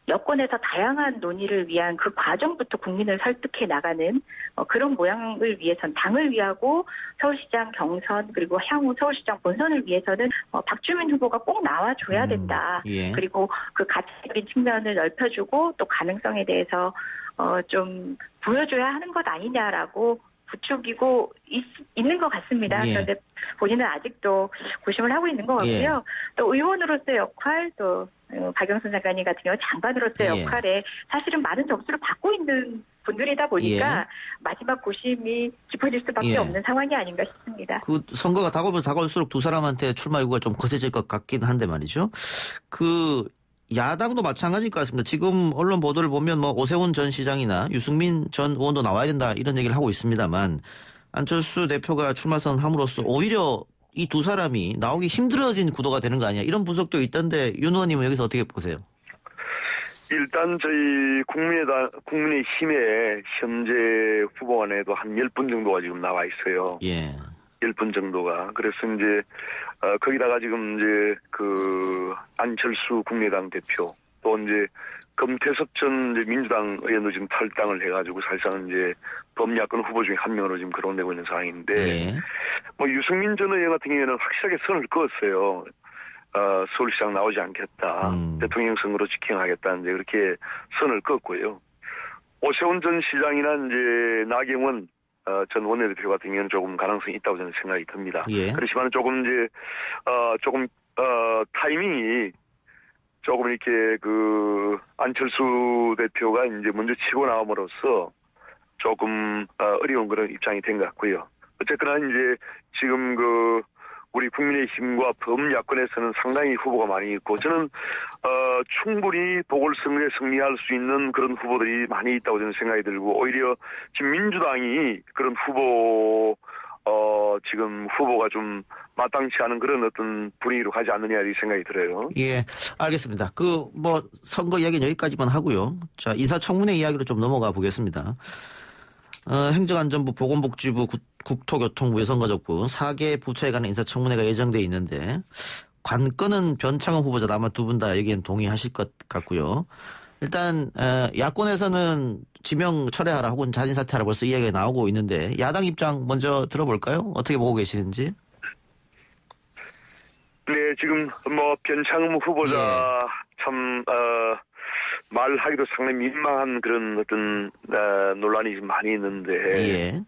여권에서 다양한 논의를 위한 그 과정부터 국민을 설득해 나가는 그런 모양을 위해선 당을 위하고 서울시장 경선 그리고 향후 서울시장 본선을 위해서는 박주민 후보가 꼭 나와줘야 된다. 예. 그리고 그 가치적인 측면을 넓혀주고 또 가능성에 대해서 좀 보여줘야 하는 것 아니냐라고 부추기고 있는 것 같습니다. 예. 그런데 본인은 아직도 고심을 하고 있는 것 같고요. 예. 또 의원으로서의 역할, 또 박영선 장관님 같은 경우 장관으로서의 예. 역할에 사실은 많은 점수를 받고 있는 분들이다 보니까 마지막 고심이 깊어질 수밖에 예. 없는 상황이 아닌가 싶습니다. 그 선거가 다가오면 다가올수록 두 사람한테 출마 요구가 좀 거세질 것 같긴 한데 말이죠. 그 야당도 마찬가지일 것 같습니다. 지금 언론 보도를 보면 뭐 오세훈 전 시장이나 유승민 전 의원도 나와야 된다 이런 얘기를 하고 있습니다만 안철수 대표가 출마 선언함으로써 오히려 이 두 사람이 나오기 힘들어진 구도가 되는 거 아니야 이런 분석도 있던데 윤 의원님은 여기서 어떻게 보세요? 일단 저희 국민의힘의 현재 후보안에도 한 10분 정도가 지금 나와 있어요. 예. 10분 정도가. 그래서 이제 거기다가 지금 이제 그 안철수 국민의당 대표 또 이제 금태섭 전 이제 민주당 의원도 지금 탈당을 해가지고 사실상 이제 범야권 후보 중에 한 명으로 지금 거론되고 있는 상황인데 예. 뭐 유승민 전 의원 같은 경우에는 확실하게 선을 그었어요. 서울시장 나오지 않겠다. 대통령 선거로 직행하겠다. 이제 그렇게 선을 그었고요. 오세훈 전 시장이나 이제 나경원 전 원내대표 같은 경우는 조금 가능성이 있다고 저는 생각이 듭니다. 예. 그렇지만 조금 이제 타이밍이 조금 이렇게 그 안철수 대표가 이제 먼저 치고 나옴으로써 조금 어려운 그런 입장이 된 것 같고요. 어쨌거나 이제 지금 그 우리 국민의힘과 범야권에서는 상당히 후보가 많이 있고 저는 충분히 보궐선거에 승리할 수 있는 그런 후보들이 많이 있다고 저는 생각이 들고 오히려 지금 민주당이 그런 지금 후보가 좀 마땅치 않은 그런 어떤 분위기로 가지 않느냐 이 생각이 들어요. 예, 알겠습니다. 그 뭐 선거 이야기는 여기까지만 하고요. 자, 인사청문회 이야기로 좀 넘어가 보겠습니다. 행정안전부, 보건복지부, 국토교통부, 여성가족부 4개 부처에 관한 인사청문회가 예정돼 있는데 관건은 변창흠 후보자 아마 두 분 다 여기엔 동의하실 것 같고요. 일단 야권에서는 지명 철회하라 혹은 자진 사퇴하라 벌써 이야기가 나오고 있는데 야당 입장 먼저 들어볼까요? 어떻게 보고 계시는지? 네, 지금 뭐 변창흠 후보자 참 말하기도 상당히 민망한 그런 어떤 논란이 좀 많이 있는데 예.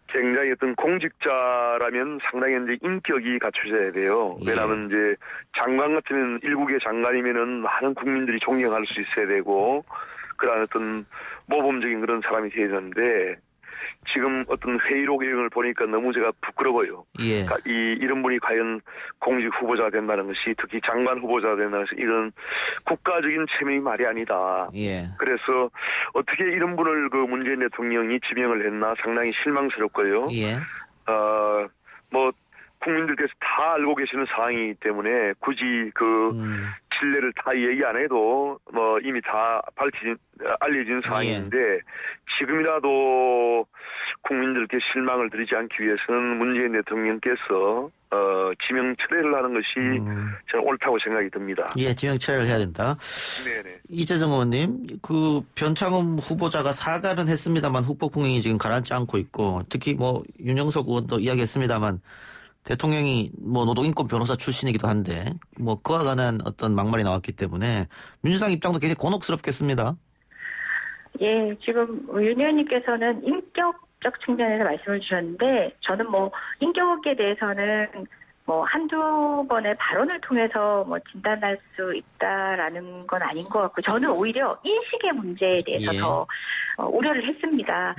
굉장히 어떤 공직자라면 상당히 이제 인격이 갖춰져야 돼요. 예. 왜냐하면 이제 장관 같으면 일국의 장관이면은 많은 국민들이 존경할 수 있어야 되고 그런 어떤 모범적인 그런 사람이 돼야 되는데 지금 어떤 회의록 이런 걸 보니까 너무 제가 부끄러워요. 예. 그러니까 이런 분이 과연 공직 후보자가 된다는 것이 특히 장관 후보자가 된다는 것이 이런 국가적인 체면이 말이 아니다. 예. 그래서 어떻게 이런 분을 그 문재인 대통령이 지명을 했나 상당히 실망스럽고요. 예. 뭐 국민들께서 다 알고 계시는 사항이기 때문에 굳이 그 진례를 다 얘기 안 해도 뭐 이미 다 알려진 사항인데 지금이라도 국민들께 실망을 드리지 않기 위해서는 문재인 대통령께서 지명 철회를 하는 것이 저는 옳다고 생각이 듭니다. 예, 지명 철회를 해야 된다. 네네. 이재정 의원님, 그 변창흠 후보자가 사과는 했습니다만 후보 풍행이 지금 가라앉지 않고 있고, 특히 뭐 윤영석 의원도 이야기했습니다만 대통령이 뭐 노동인권 변호사 출신이기도 한데 뭐 그와 관한 어떤 막말이 나왔기 때문에 민주당 입장도 굉장히 곤혹스럽겠습니다. 예, 지금 윤 의원님께서는 인격적 측면에서 말씀을 주셨는데 저는 뭐 인격에 대해서는 뭐 한두 번의 발언을 통해서 뭐 진단할 수 있다라는 건 아닌 것 같고 저는 오히려 인식의 문제에 대해서 더 우려를 했습니다.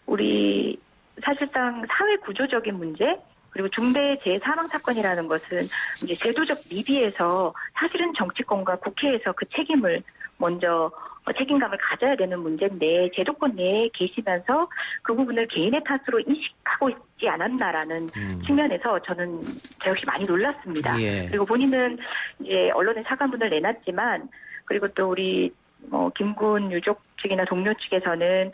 우리 사실상 사회 구조적인 문제 그리고 중대 재해사망 사건이라는 것은 이제 제도적 미비에서 사실은 정치권과 국회에서 그 책임을 먼저 책임감을 가져야 되는 문제인데 제도권 내에 계시면서 그 부분을 개인의 탓으로 인식하고 있지 않았나라는 측면에서 저는 저 역시 많이 놀랐습니다. 예. 그리고 본인은 이제 언론에 사과문을 내놨지만 그리고 또 우리 김군 유족 측이나 동료 측에서는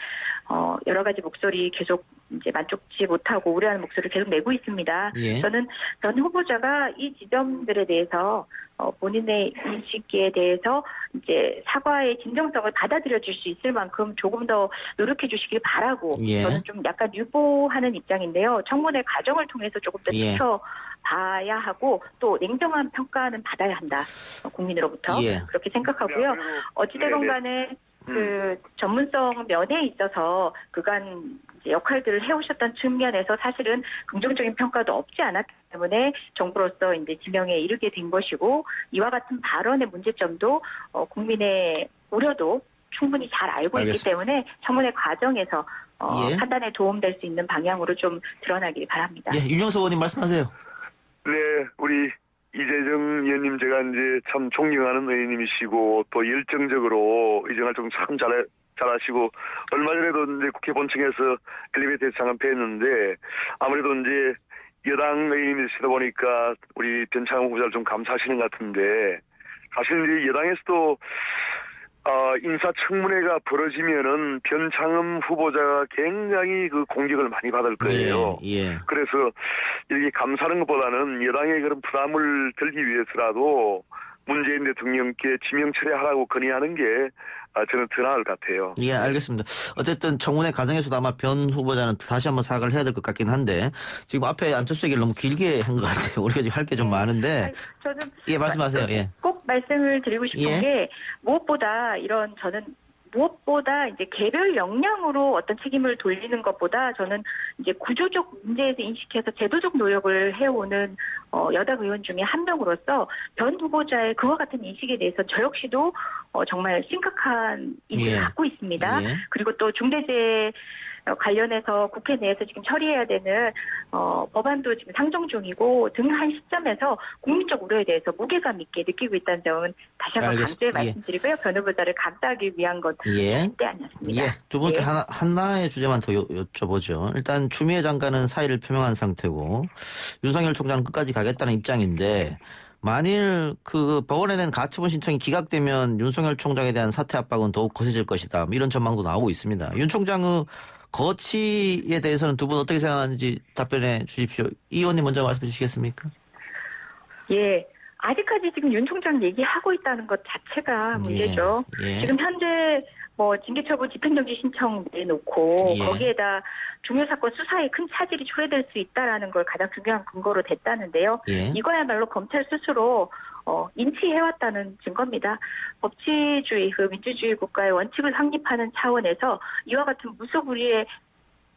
여러 가지 목소리 계속 이제 만족치 못하고 우려하는 목소리를 계속 내고 있습니다. 예. 저는 전 후보자가 이 지점들에 대해서 본인의 인식에 대해서 이제 사과의 진정성을 받아들여 줄 수 있을 만큼 조금 더 노력해 주시길 바라고 예. 저는 좀 약간 유보하는 입장인데요. 청문회 과정을 통해서 조금 더 예. 지켜봐야 하고 또 냉정한 평가는 받아야 한다. 국민으로부터 예. 그렇게 생각하고요. 어찌되건 간에 그 전문성 면에 있어서 그간 이제 역할들을 해오셨던 측면에서 사실은 긍정적인 평가도 없지 않았기 때문에 정부로서 이제 지명에 이르게 된 것이고 이와 같은 발언의 문제점도 국민의 우려도 충분히 잘 알고 알겠습니다. 있기 때문에 청문회 과정에서 예. 판단에 도움될 수 있는 방향으로 좀 드러나길 바랍니다. 예, 윤영석 의원님 말씀하세요. 네, 우리 이재정 의원님 제가 이제 참 존경하는 의원님이시고 또 열정적으로 의정 활동 참 잘하시고 얼마 전에도 이제 국회 본청에서 엘리베이터 장을 뵀는데 아무래도 이제 여당 의원님이시다 보니까 우리 변창흠 후보자를 좀 감사하시는 것 같은데 사실 이제 여당에서도 인사청문회가 벌어지면은 변창흠 후보자가 굉장히 그 공격을 많이 받을 거예요. 예. 그래서 이렇게 감사하는 것보다는 여당의 그런 부담을 덜기 위해서라도 문재인 대통령께 지명 철회하라고 건의하는 게 저는 더 나을 것 같아요. 예, 알겠습니다. 어쨌든 청문회 과정에서도 아마 변 후보자는 다시 한번 사과를 해야 될 것 같긴 한데 지금 앞에 안철수 얘기를 너무 길게 한 것 같아요. 우리가 지금 할 게 좀 많은데. 저는 예, 말씀하세요. 예. 꼭 말씀을 드리고 싶은 예. 게 무엇보다 이제 개별 역량으로 어떤 책임을 돌리는 것보다 저는 이제 구조적 문제에서 인식해서 제도적 노력을 해오는 여당 의원 중에 한 명으로서 변 후보자의 그와 같은 인식에 대해서 저 역시도 정말 심각한 인식을 예. 갖고 있습니다. 예. 그리고 또 중대재해 관련해서 국회 내에서 지금 처리해야 되는 법안도 지금 상정 중이고 등한 시점에서 국민적 우려에 대해서 무게감 있게 느끼고 있다는 점은 다시 한번 강조해 말씀드리고요. 변 후보자를 감싸기 위한 건 절대 아니었습니다. 예. 두 분께 예. 하나의 주제만 더 여쭤보죠. 일단 추미애 장관은 사의를 표명한 상태고 윤석열 총장은 끝까지 가겠다는 입장인데 만일 그 법원에 낸 가처분 신청이 기각되면 윤석열 총장에 대한 사퇴 압박은 더욱 거세질 것이다. 이런 전망도 나오고 있습니다. 윤 총장의 거취에 대해서는 두 분 어떻게 생각하는지 답변해 주십시오. 이 의원님 먼저 말씀해 주시겠습니까? 예. 아직까지 지금 윤 총장 얘기하고 있다는 것 자체가 문제죠. 예. 지금 현재 징계처분 집행정지 신청 내놓고 예. 거기에다 중요 사건 수사에 큰 차질이 초래될 수 있다라는 걸 가장 중요한 근거로 댔다는데요. 예. 이거야말로 검찰 스스로 인치해왔다는 증거입니다. 법치주의, 그 민주주의 국가의 원칙을 확립하는 차원에서 이와 같은 무소불위의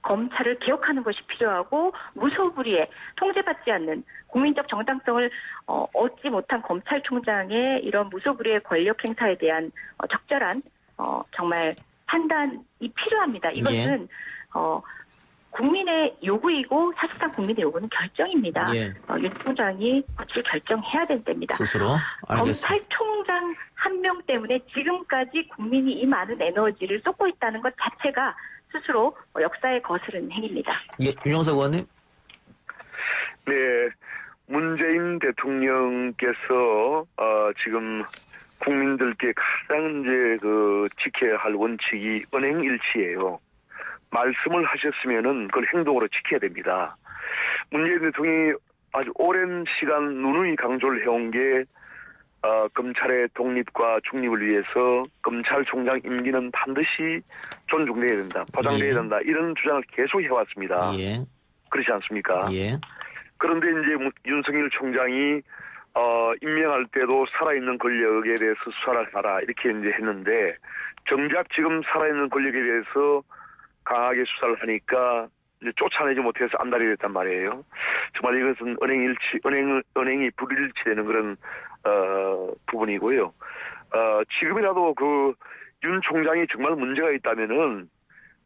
검찰을 개혁하는 것이 필요하고 무소불위에 통제받지 않는 국민적 정당성을 얻지 못한 검찰총장의 이런 무소불위의 권력 행사에 대한 적절한 정말 판단이 필요합니다. 이것은 국민의 요구이고 사실상 국민의 요구는 결정입니다. 예. 윤 총장이 거취를 결정해야 될 때입니다. 스스로? 알겠습니다. 검찰총장 한 명 때문에 지금까지 국민이 이 많은 에너지를 쏟고 있다는 것 자체가 스스로 역사에 거스른 행위입니다. 예, 윤영석 의원님? 네, 문재인 대통령께서 지금 국민들께 가장 이제 지켜야 할 원칙이 은행일치예요. 말씀을 하셨으면은 그걸 행동으로 지켜야 됩니다. 문재인 대통령이 아주 오랜 시간 누누이 강조를 해온 게 검찰의 독립과 중립을 위해서 검찰총장 임기는 반드시 존중돼야 된다, 보장돼야 된다, 이런 주장을 계속 해왔습니다. 예. 그렇지 않습니까? 예. 그런데 이제 윤석열 총장이 임명할 때도 살아있는 권력에 대해서 수사를 하라 이렇게 이제 했는데 정작 지금 살아있는 권력에 대해서 강하게 수사를 하니까 이제 쫓아내지 못해서 안달이 됐단 말이에요. 정말 이것은 은행이 불일치되는 그런 부분이고요. 지금이라도 윤 총장이 정말 문제가 있다면은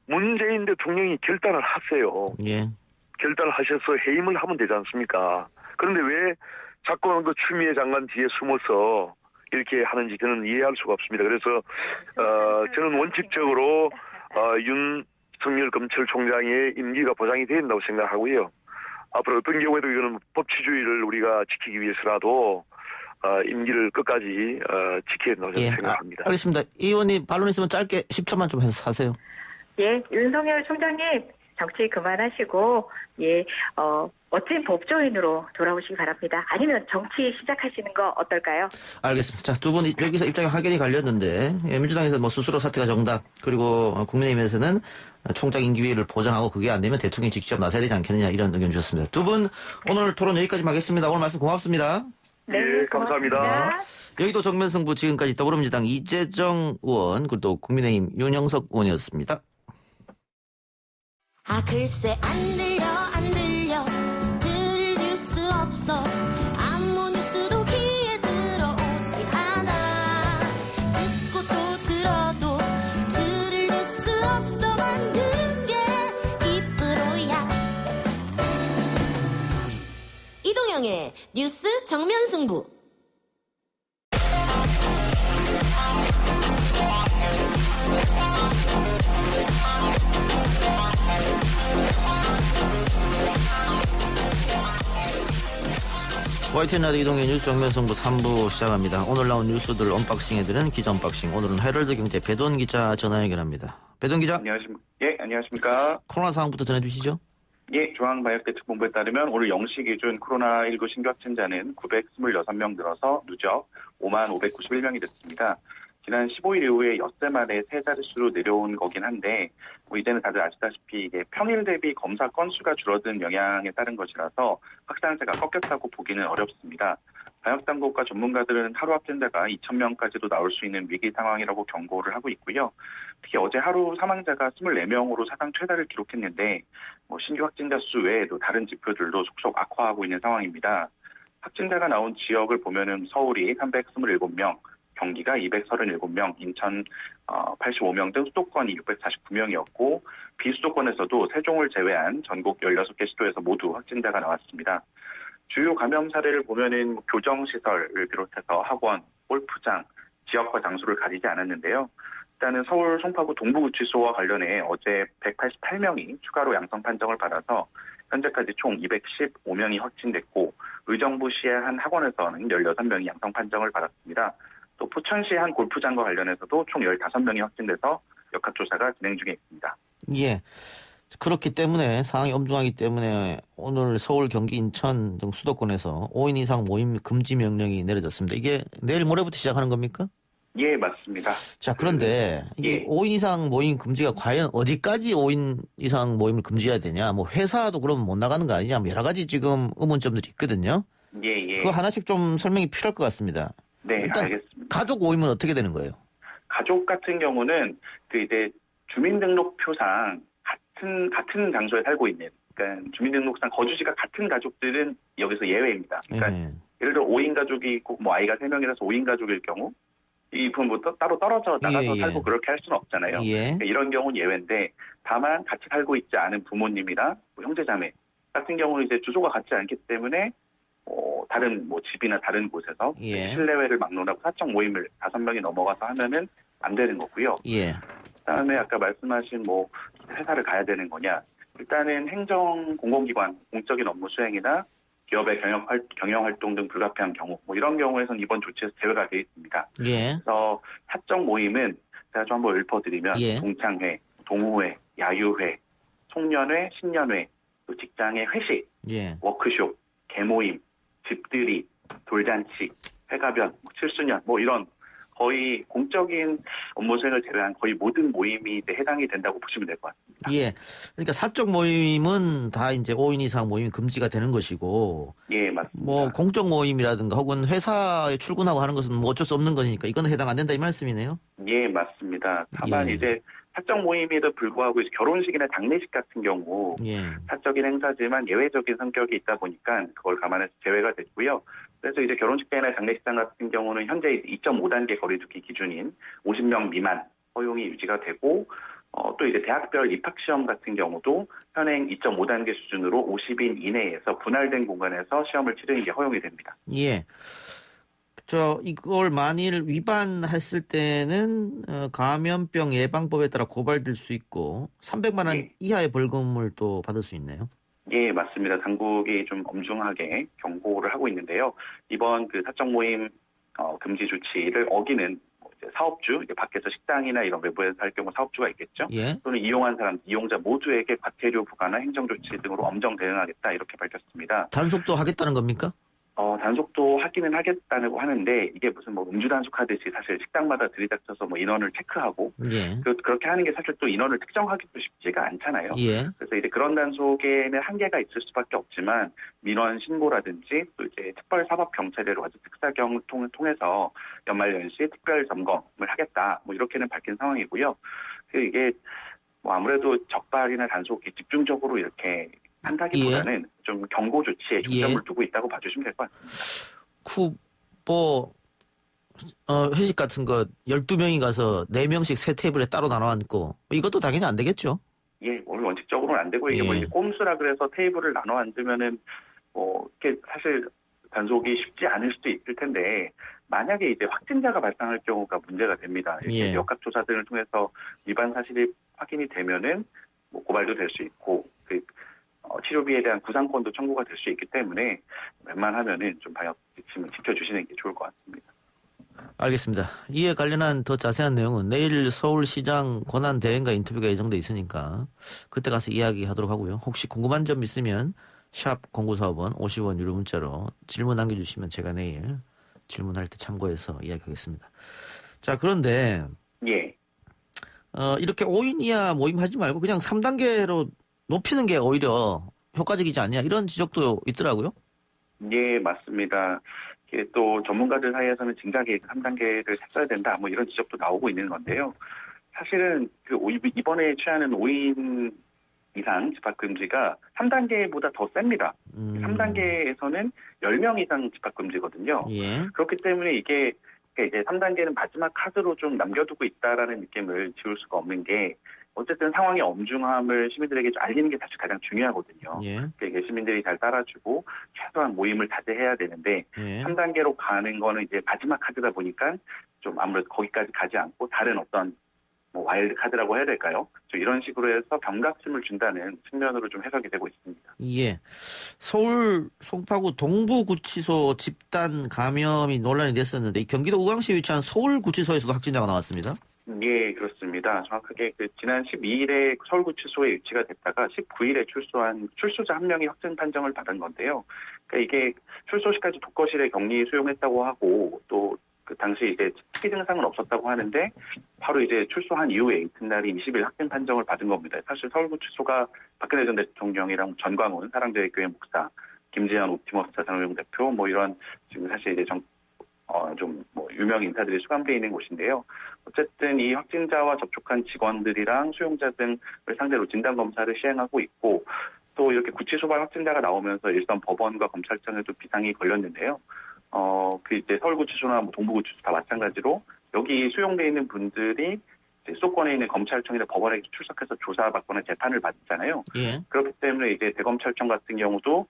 문재인 대통령이 결단을 하세요. 예. 결단을 하셔서 해임을 하면 되지 않습니까? 그런데 왜 자꾸 추미애 장관 뒤에 숨어서 이렇게 하는지 저는 이해할 수가 없습니다. 그래서 저는 원칙적으로 윤석열 검찰총장의 임기가 보장이 돼야 된다고 생각하고요. 앞으로 어떤 경우에도 이거는 법치주의를 우리가 지키기 위해서라도 임기를 끝까지 지켜야 된다고 저는 생각합니다. 알겠습니다. 이 의원님 반론 있으면 짧게 10초만 좀 해서 하세요. 예, 윤석열 총장님 정치 그만하시고 멋진 법조인으로 돌아오시기 바랍니다. 아니면 정치 시작하시는 거 어떨까요? 알겠습니다. 자, 두 분 여기서 입장이 확연히 갈렸는데 민주당에서 뭐 스스로 사퇴가 정답, 그리고 국민의힘에서는 총장 임기를 보장하고 그게 안 되면 대통령이 직접 나서야 되지 않겠느냐 이런 의견 주셨습니다. 두 분 오늘 토론 여기까지 하겠습니다. 오늘 말씀 고맙습니다. 네, 예, 감사합니다. 고맙습니다. 여의도 정면승부 지금까지 더불어민주당 이재정 의원 그리고 또 국민의힘 윤영석 의원이었습니다. 글쎄 안 들려 들을 뉴스 없어 아무 뉴스도 귀에 들어오지 않아 듣고 또 들어도 들을 뉴스 없어 만든 게 이프로야 이동영의 뉴스 정면승부. YTN 라디오 이동의 뉴스 정면승부 3부 시작합니다. 오늘 나온 뉴스들 언박싱해드리는 기자 언박싱. 오늘은 헤럴드 경제 배돈 기자 전화 연결합니다. 배돈 기자. 안녕하십니까. 예, 안녕하십니까. 코로나 상황부터 전해주시죠. 예, 중앙방역대책본부에 따르면 오늘 0시 기준 코로나19 신규 확진자는 926명 늘어서 누적 5591명이 됐습니다. 지난 15일 이후에 엿새 만에 세 자릿수로 내려온 거긴 한데 이제는 다들 아시다시피 이게 평일 대비 검사 건수가 줄어든 영향에 따른 것이라서 확산세가 꺾였다고 보기는 어렵습니다. 방역당국과 전문가들은 하루 확진자가 2,000명까지도 나올 수 있는 위기 상황이라고 경고를 하고 있고요. 특히 어제 하루 사망자가 24명으로 사상 최다를 기록했는데 신규 확진자 수 외에도 다른 지표들도 속속 악화하고 있는 상황입니다. 확진자가 나온 지역을 보면은 서울이 327명, 경기가 237명, 인천 85명 등 수도권이 649명이었고 비수도권에서도 세종을 제외한 전국 16개 시도에서 모두 확진자가 나왔습니다. 주요 감염 사례를 보면은 교정시설을 비롯해서 학원, 골프장, 지역과 장소를 가리지 않았는데요. 일단은 서울 송파구 동부구치소와 관련해 어제 188명이 추가로 양성 판정을 받아서 현재까지 총 215명이 확진됐고 의정부시의 한 학원에서는 16명이 양성 판정을 받았습니다. 또 포천시 한 골프장과 관련해서도 총 15명이 확진돼서 역학조사가 진행 중에 있습니다. 예. 그렇기 때문에 상황이 엄중하기 때문에 오늘 서울, 경기, 인천 등 수도권에서 5인 이상 모임 금지 명령이 내려졌습니다. 이게 내일 모레부터 시작하는 겁니까? 예, 맞습니다. 자, 그런데 이게 예. 5인 이상 모임 금지가 과연 어디까지 5인 이상 모임을 금지해야 되냐? 뭐 회사도 그러면 못 나가는 거 아니냐? 뭐 여러 가지 지금 의문점들이 있거든요. 예. 그거 하나씩 좀 설명이 필요할 것 같습니다. 네, 일단 알겠습니다. 가족 모임은 어떻게 되는 거예요? 가족 같은 경우는 이제 주민등록표상 같은 장소에 살고 있는, 그러니까 주민등록상 거주지가 같은 가족들은 여기서 예외입니다. 그러니까 예. 예를 들어 5인 가족이 있고 아이가 3명이라서 5인 가족일 경우 이 부분부터 따로 떨어져 나가서 예. 살고 그렇게 할 수는 없잖아요. 예. 그러니까 이런 경우는 예외인데 다만 같이 살고 있지 않은 부모님이나 형제자매 같은 경우는 이제 주소가 같지 않기 때문에 다른 집이나 다른 곳에서 예. 실내외를 막론하고 사적 모임을 5명이 넘어가서 하면은 안 되는 거고요. 예. 그다음에 아까 말씀하신 회사를 가야 되는 거냐? 일단은 행정 공공기관 공적인 업무 수행이나 기업의 경영 활동 등 불가피한 경우, 뭐 이런 경우에선 이번 조치에서 제외가 되어 있습니다. 예. 그래서 사적 모임은 제가 좀 한번 읊어드리면 예. 동창회, 동호회, 야유회, 송년회, 신년회, 또 직장의 회식, 예. 워크숍, 개모임, 집들이, 돌잔치, 회가변, 칠수년 뭐 이런 거의 공적인 업무 수행을 제외한 거의 모든 모임이 이제 해당이 된다고 보시면 될 것 같습니다. 예. 그러니까 사적 모임은 다 이제 5인 이상 모임이 금지가 되는 것이고, 예, 맞습니다. 뭐 공적 모임이라든가 혹은 회사에 출근하고 하는 것은 뭐 어쩔 수 없는 거니까 이건 해당 안 된다 이 말씀이네요. 예, 맞습니다. 다만 예. 이제 사적 모임에도 불구하고 이제 결혼식이나 장례식 같은 경우 예. 사적인 행사지만 예외적인 성격이 있다 보니까 그걸 감안해서 제외가 됐고요. 그래서 이제 결혼식장이나 장례식장 같은 경우는 현재 2.5단계 거리두기 기준인 50명 미만 허용이 유지가 되고 또 이제 대학별 입학시험 같은 경우도 현행 2.5단계 수준으로 50인 이내에서 분할된 공간에서 시험을 치르는 게 허용이 됩니다. 예. 이걸 만일 위반했을 때는 감염병 예방법에 따라 고발될 수 있고 300만 원 예. 이하의 벌금을 또 받을 수 있네요. 예, 맞습니다. 당국이 좀 엄중하게 경고를 하고 있는데요. 이번 그 사적 모임 금지 조치를 어기는 이제 사업주, 이제 밖에서 식당이나 이런 외부에서 할 경우 사업주가 있겠죠. 예. 또는 이용한 사람, 이용자 모두에게 과태료 부과나 행정조치 등으로 엄정 대응하겠다 이렇게 밝혔습니다. 단속도 하겠다는 겁니까? 단속도 하기는 하겠다고 하는데 이게 무슨 뭐 음주 단속하듯이 사실 식당마다 들이닥쳐서 뭐 인원을 체크하고 예. 그렇게 하는 게 사실 또 인원을 특정하기도 쉽지가 않잖아요. 예. 그래서 이제 그런 단속에는 한계가 있을 수밖에 없지만 민원 신고라든지 또 이제 특별사법경찰대로 아주 특사경을 통해서 연말연시에 특별 점검을 하겠다 뭐 이렇게는 밝힌 상황이고요. 이게 뭐 아무래도 적발이나 단속이 집중적으로 이렇게 한다기보다는 좀 경고 조치에 중점을 두고 있다고 봐주시면 될 것 같습니다. 회식 같은 거 12명이 가서 4명씩 세 테이블에 따로 나눠 앉고 이것도 당연히 안 되겠죠? 예, 오늘 원칙적으로는 안 되고 이게 뭐 이제 꼼수라 그래서 테이블을 나눠 앉으면은 이렇게 사실 단속이 쉽지 않을 수도 있을 텐데 만약에 이제 확진자가 발생할 경우가 문제가 됩니다. 이렇게 역학조사 등을 통해서 위반 사실이 확인이 되면은 뭐 고발도 될 수 있고 치료비에 대한 구상권도 청구가 될 수 있기 때문에 웬만하면은 좀 방역 지침을 지켜주시는 게 좋을 것 같습니다. 알겠습니다. 이에 관련한 더 자세한 내용은 내일 서울시장 권한대행과 인터뷰가 예정돼 있으니까 그때 가서 이야기하도록 하고요. 혹시 궁금한 점 있으면 샵 0945번 50원 유료 문자로 질문 남겨주시면 제가 내일 질문할 때 참고해서 이야기하겠습니다. 자, 그런데 예. 이렇게 5인 이하 모임 하지 말고 그냥 3단계로 높이는 게 오히려 효과적이지 않냐 이런 지적도 있더라고요. 예, 맞습니다. 이게 또 전문가들 사이에서는 진작에 3단계를 했어야 된다 뭐 이런 지적도 나오고 있는 건데요. 사실은 이번에 취하는 5인 이상 집합금지가 3단계보다 더 셉니다. 3단계에서는 10명 이상 집합금지거든요. 예. 그렇기 때문에 이게 이제 3단계는 마지막 카드로 좀 남겨두고 있다라는 느낌을 지울 수가 없는 게 어쨌든 상황의 엄중함을 시민들에게 좀 알리는 게 사실 가장 중요하거든요. 예. 그러니까 시민들이 잘 따라주고 최소한 모임을 자제해야 되는데 예. 3단계로 가는 거는 이제 마지막 카드다 보니까 좀 아무래도 거기까지 가지 않고 다른 어떤 뭐 와일드 카드라고 해야 될까요? 좀 이런 식으로 해서 경각심을 준다는 측면으로 좀 해석이 되고 있습니다. 예. 서울 송파구 동부구치소 집단 감염이 논란이 됐었는데 경기도 우광시에 위치한 서울구치소에서도 확진자가 나왔습니다. 예, 그렇습니다. 정확하게 지난 12일에 서울구치소에 유치가 됐다가 19일에 출소자 한 명이 확진 판정을 받은 건데요. 그러니까 이게 출소 시까지 독거실에 격리 수용했다고 하고 또 그 당시 이제 특이 증상은 없었다고 하는데 바로 이제 출소한 이후에 이튿날이 20일 확진 판정을 받은 겁니다. 사실 서울구치소가 박근혜 전 대통령이랑 전광훈 사랑제일교회 목사, 김재현 옵티머스 자산운용 대표 뭐 이런 지금 사실 이제 좀 뭐 유명 인사들이 수감되어 있는 곳인데요. 어쨌든 이 확진자와 접촉한 직원들이랑 수용자 등을 상대로 진단 검사를 시행하고 있고 또 이렇게 구치소발 확진자가 나오면서 일선 법원과 검찰청에도 비상이 걸렸는데요. 이제 서울구치소나 뭐 동부구치소 다 마찬가지로 여기 수용되어 있는 분들이 이제 수도권에 있는 검찰청이나 법원에 출석해서 조사받거나 재판을 받잖아요. 예. 그렇기 때문에 이제 대검찰청 같은 경우도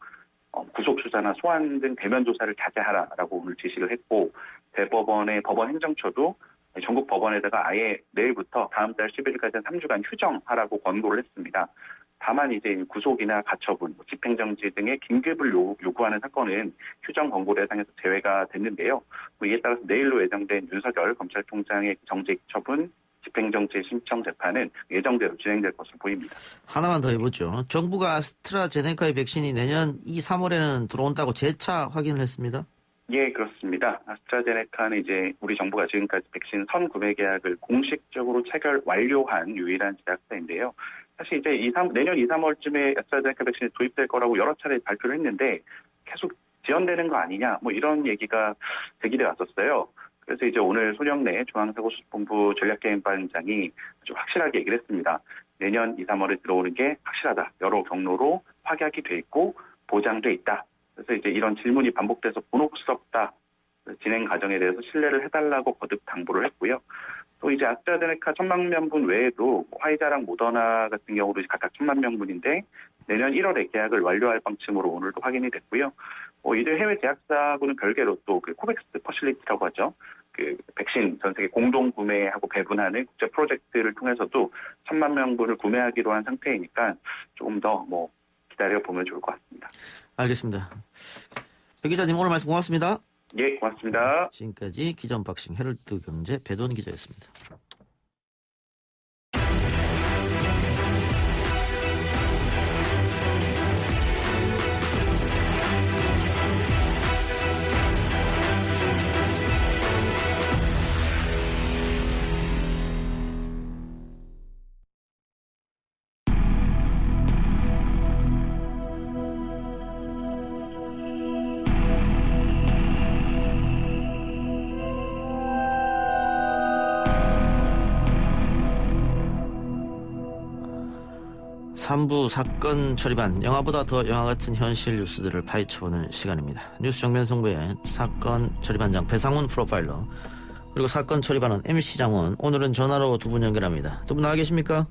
구속 수사나 소환 등 대면 조사를 자제하라라고 오늘 지시를 했고 대법원의 법원 행정처도 전국 법원에다가 아예 내일부터 다음 달 11일까지 3주간 휴정하라고 권고를 했습니다. 다만 이제 구속이나 가처분, 집행정지 등의 긴급을 요구하는 사건은 휴정 권고 대상에서 제외가 됐는데요. 이에 따라서 내일로 예정된 윤석열 검찰총장의 정직 처분, 집행정지 신청 재판은 예정대로 진행될 것으로 보입니다. 하나만 더 해보죠. 정부가 아스트라제네카의 백신이 내년 2, 3월에는 들어온다고 재차 확인을 했습니다. 예, 그렇습니다. 아스트라제네카는 이제 우리 정부가 지금까지 백신 선구매 계약을 공식적으로 체결 완료한 유일한 제약사인데요. 사실 이제 내년 2, 3월쯤에 아스트라제네카 백신이 도입될 거라고 여러 차례 발표를 했는데 계속 지연되는 거 아니냐, 뭐 이런 얘기가 제기돼 왔었어요. 그래서 이제 오늘 손영래 중앙사고수습본부 전략개혁반장이 아주 확실하게 얘기를 했습니다. 내년 2, 3월에 들어오는 게 확실하다. 여러 경로로 확약이 돼 있고 보장돼 있다. 그래서 이제 이런 질문이 반복돼서 곤혹스럽다. 진행 과정에 대해서 신뢰를 해달라고 거듭 당부를 했고요. 또 이제 아스트라제네카 1,000만 명분 외에도 화이자랑 모더나 같은 경우도 각각 1,000만 명분인데 내년 1월에 계약을 완료할 방침으로 오늘도 확인이 됐고요. 이들 해외 제약사하고는 별개로 또 그 코백스 퍼실리티라고 하죠. 그 백신 전 세계 공동 구매하고 배분하는 국제 프로젝트를 통해서도 1,000만 명분을 구매하기로 한 상태이니까 조금 더 기다려 보면 좋을 것 같습니다. 알겠습니다. 배 기자님 오늘 말씀 고맙습니다. 예, 고맙습니다. 지금까지 기자 언박싱 헤럴드 경제 배돈 기자였습니다. 삼부 사건 처리반, 영화보다 더 영화 같은 현실 뉴스들을 파헤쳐보는 시간입니다. 뉴스 정면승부의 사건 처리반장 배상훈 프로파일러, 그리고 사건 처리반은 MC 장원. 오늘은 전화로 두 분 연결합니다. 두 분 나와 계십니까?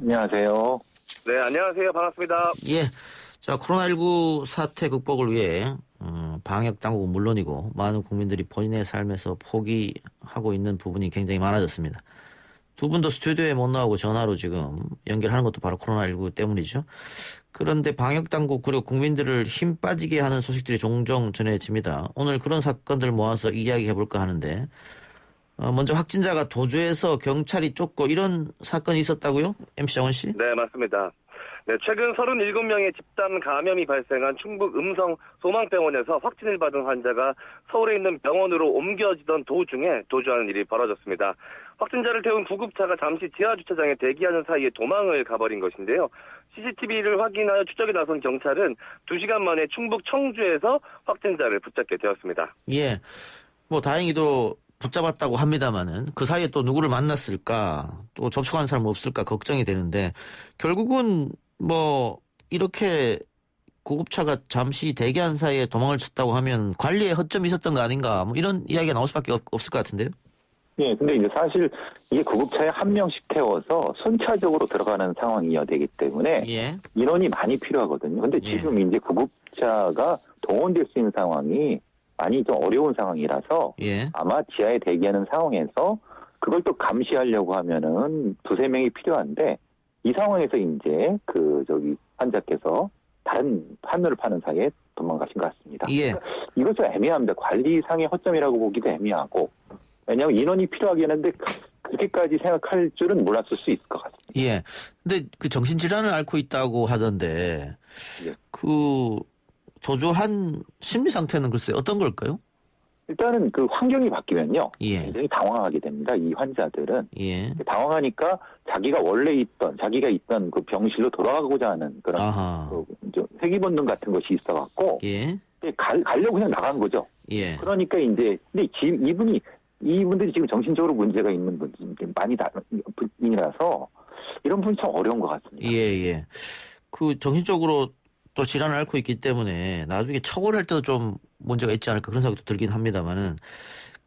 안녕하세요. 네, 안녕하세요. 반갑습니다. 예. 자, 코로나19 사태 극복을 위해 방역 당국은 물론이고 많은 국민들이 본인의 삶에서 포기하고 있는 부분이 굉장히 많아졌습니다. 두 분도 스튜디오에 못 나오고 전화로 지금 연결하는 것도 바로 코로나19 때문이죠. 그런데 방역당국 그리고 국민들을 힘 빠지게 하는 소식들이 종종 전해집니다. 오늘 그런 사건들 모아서 이야기해볼까 하는데, 먼저 확진자가 도주해서 경찰이 쫓고 이런 사건이 있었다고요? MC 장원 씨? 네, 맞습니다. 네, 최근 37명의 집단 감염이 발생한 충북 음성 소망병원에서 확진을 받은 환자가 서울에 있는 병원으로 옮겨지던 도중에 도주하는 일이 벌어졌습니다. 확진자를 태운 구급차가 잠시 지하주차장에 대기하는 사이에 도망을 가버린 것인데요. CCTV를 확인하여 추적에 나선 경찰은 2시간 만에 충북 청주에서 확진자를 붙잡게 되었습니다. 예, 다행히도 붙잡았다고 합니다마는 그 사이에 또 누구를 만났을까, 또 접촉한 사람 없을까 걱정이 되는데, 결국은 이렇게 구급차가 잠시 대기한 사이에 도망을 쳤다고 하면 관리에 허점이 있었던 거 아닌가, 이런 이야기가 나올 수밖에 없을 것 같은데요. 예, 근데 이제 사실 이게 구급차에 한 명씩 태워서 순차적으로 들어가는 상황이어야 되기 때문에 예. 인원이 많이 필요하거든요. 근데 지금 이제 구급차가 동원될 수 있는 상황이 많이 좀 어려운 상황이라서 예. 아마 지하에 대기하는 상황에서 그걸 또 감시하려고 하면은 2-3명이 필요한데, 이 상황에서 이제 환자께서 다른 판매를 파는 사이에 도망가신 것 같습니다. 예. 이것도 애매합니다. 관리상의 허점이라고 보기도 애매하고, 왜냐하면 인원이 필요하긴 한데 그렇게까지 생각할 줄은 몰랐을 수 있을 것 같습니다. 예. 근데 그 정신질환을 앓고 있다고 하던데, 예. 그 도주한 심리 상태는 글쎄 어떤 걸까요? 일단은 그 환경이 바뀌면요. 예. 굉장히 당황하게 됩니다. 이 환자들은. 예. 당황하니까 자기가 있던 그 병실로 돌아가고자 하는 그런 회귀 본능 같은 것이 있어갖고 예. 가려고 그냥 나간 거죠. 예. 그러니까 이제 근데 이분들이 지금 정신적으로 문제가 있는 분들이 많이 분이라서 이런 분이 참 어려운 것 같습니다. 예. 그 정신적으로 또 질환을 앓고 있기 때문에 나중에 처벌할 때도 좀 문제가 있지 않을까 그런 생각도 들긴 합니다만은,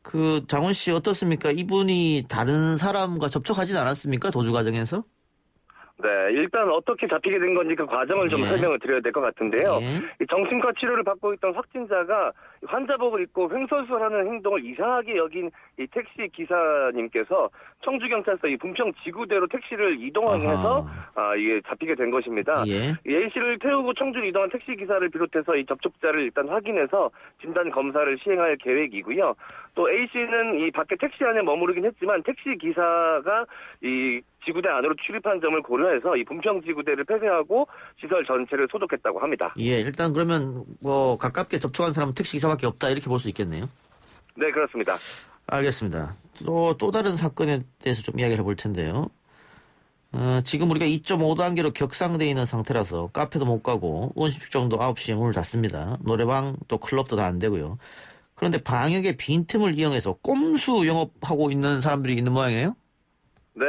그 장원 씨 어떻습니까? 이분이 다른 사람과 접촉하진 않았습니까? 도주 과정에서? 네, 일단 어떻게 잡히게 된 건지 그 과정을 좀 설명을 드려야 될 것 같은데요. 이 정신과 치료를 받고 있던 확진자가 환자복을 입고 횡설수설하는 행동을 이상하게 여긴 이 택시 기사님께서 청주경찰서 이 분평 지구대로 택시를 이동해서 이게 잡히게 된 것입니다. A 씨를 태우고 청주로 이동한 택시 기사를 비롯해서 이 접촉자를 일단 확인해서 진단 검사를 시행할 계획이고요. 또 A 씨는 이 밖에 택시 안에 머무르긴 했지만 택시 기사가 이 지구대 안으로 출입한 점을 고려해서 이 분평 지구대를 폐쇄하고 시설 전체를 소독했다고 합니다. 예, 일단 그러면 뭐 가깝게 접촉한 사람은 택시 기사밖에 없다 이렇게 볼 수 있겠네요. 네, 그렇습니다. 알겠습니다. 또 다른 사건에 대해서 좀 이야기를 해볼 텐데요. 지금 우리가 2.5단계로 격상되어 있는 상태라서 카페도 못 가고 온식점도 9시에 문을 닫습니다. 노래방 또 클럽도 다 안 되고요. 그런데 방역의 빈틈을 이용해서 꼼수 영업하고 있는 사람들이 있는 모양이에요? 네,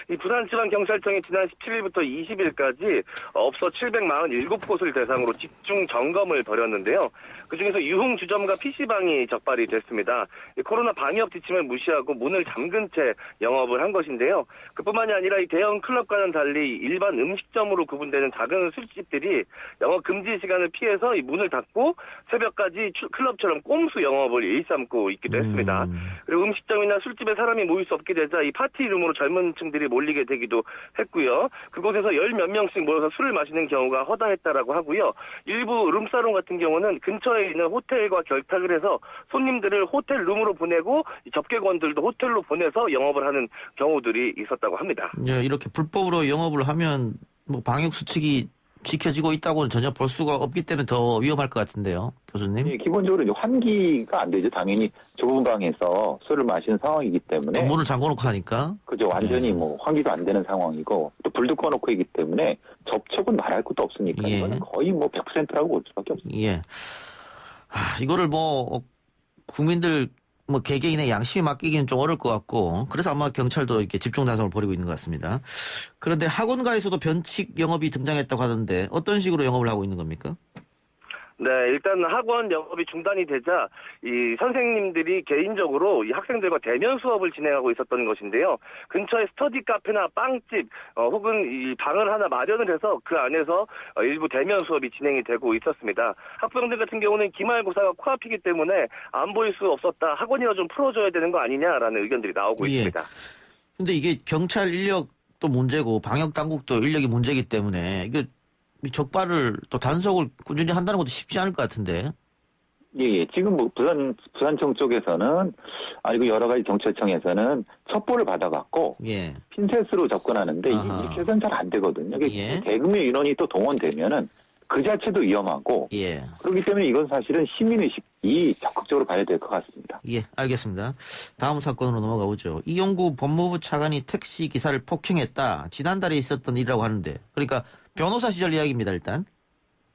이 부산지방경찰청이 지난 17일부터 20일까지 업소 747곳을 대상으로 집중 점검을 벌였는데요. 그중에서 유흥주점과 PC방이 적발이 됐습니다. 이 코로나 방역 지침을 무시하고 문을 잠근 채 영업을 한 것인데요. 그뿐만이 아니라 이 대형 클럽과는 달리 일반 음식점으로 구분되는 작은 술집들이 영업 금지 시간을 피해서 이 문을 닫고 새벽까지 클럽처럼 꼼수 영업을 일삼고 있기도 했습니다. 그리고 음식점이나 술집에 사람이 모일 수 없게 되자 이 파티룸으로 젊은 층들이 몰리게 되기도 했고요. 그곳에서 열 몇 명씩 모여서 술을 마시는 경우가 허다했다라고 하고요. 일부 룸사롱 같은 경우는 근처에 있는 호텔과 결탁을 해서 손님들을 호텔룸으로 보내고 접객원들도 호텔로 보내서 영업을 하는 경우들이 있었다고 합니다. 예, 이렇게 불법으로 영업을 하면 뭐 방역 수칙이 지켜지고 있다고는 전혀 볼 수가 없기 때문에 더 위험할 것 같은데요, 교수님? 네, 기본적으로 이제 환기가 안 되죠. 당연히 좁은 방에서 술을 마시는 상황이기 때문에. 문을 잠궈놓고 하니까. 그죠. 완전히 뭐 환기도 안 되는 상황이고 또 불도 꺼놓고 있기 때문에 접촉은 말할 것도 없으니까 이거는 거의 뭐 100%라고 볼 수밖에 없습니다. 예. 이거를 뭐 국민들 뭐 개개인의 양심에 맡기기는 좀 어려울 것 같고 그래서 아마 경찰도 이렇게 집중 단속을 벌이고 있는 것 같습니다. 그런데 학원가에서도 변칙 영업이 등장했다고 하던데 어떤 식으로 영업을 하고 있는 겁니까? 네, 일단 학원 영업이 중단이 되자 이 선생님들이 개인적으로 이 학생들과 대면 수업을 진행하고 있었던 것인데요. 근처에 스터디 카페나 빵집 혹은 이 방을 하나 마련을 해서 그 안에서 일부 대면 수업이 진행이 되고 있었습니다. 학부형들 같은 경우는 기말고사가 코앞이기 때문에 안 보일 수 없었다. 학원이라 좀 풀어줘야 되는 거 아니냐라는 의견들이 나오고 있습니다. 근데 이게 경찰 인력도 문제고 방역 당국도 인력이 문제이기 때문에 이게 적발을 또 단속을 꾸준히 한다는 것도 쉽지 않을 것 같은데. 예. 지금 뭐 부산청 쪽에서는 그리고 여러 가지 경찰청에서는 첩보를 받아갖고 핀셋으로 접근하는데 이렇게 해서는 잘 안 되거든요. 대규모의 인원이 또 동원되면은 그 자체도 위험하고 그렇기 때문에 이건 사실은 시민의식이 적극적으로 가야 될 것 같습니다. 예, 알겠습니다. 다음 사건으로 넘어가 보죠. 이용구 법무부 차관이 택시 기사를 폭행했다. 지난달에 있었던 일이라고 하는데 그러니까 변호사 시절 이야기입니다, 일단.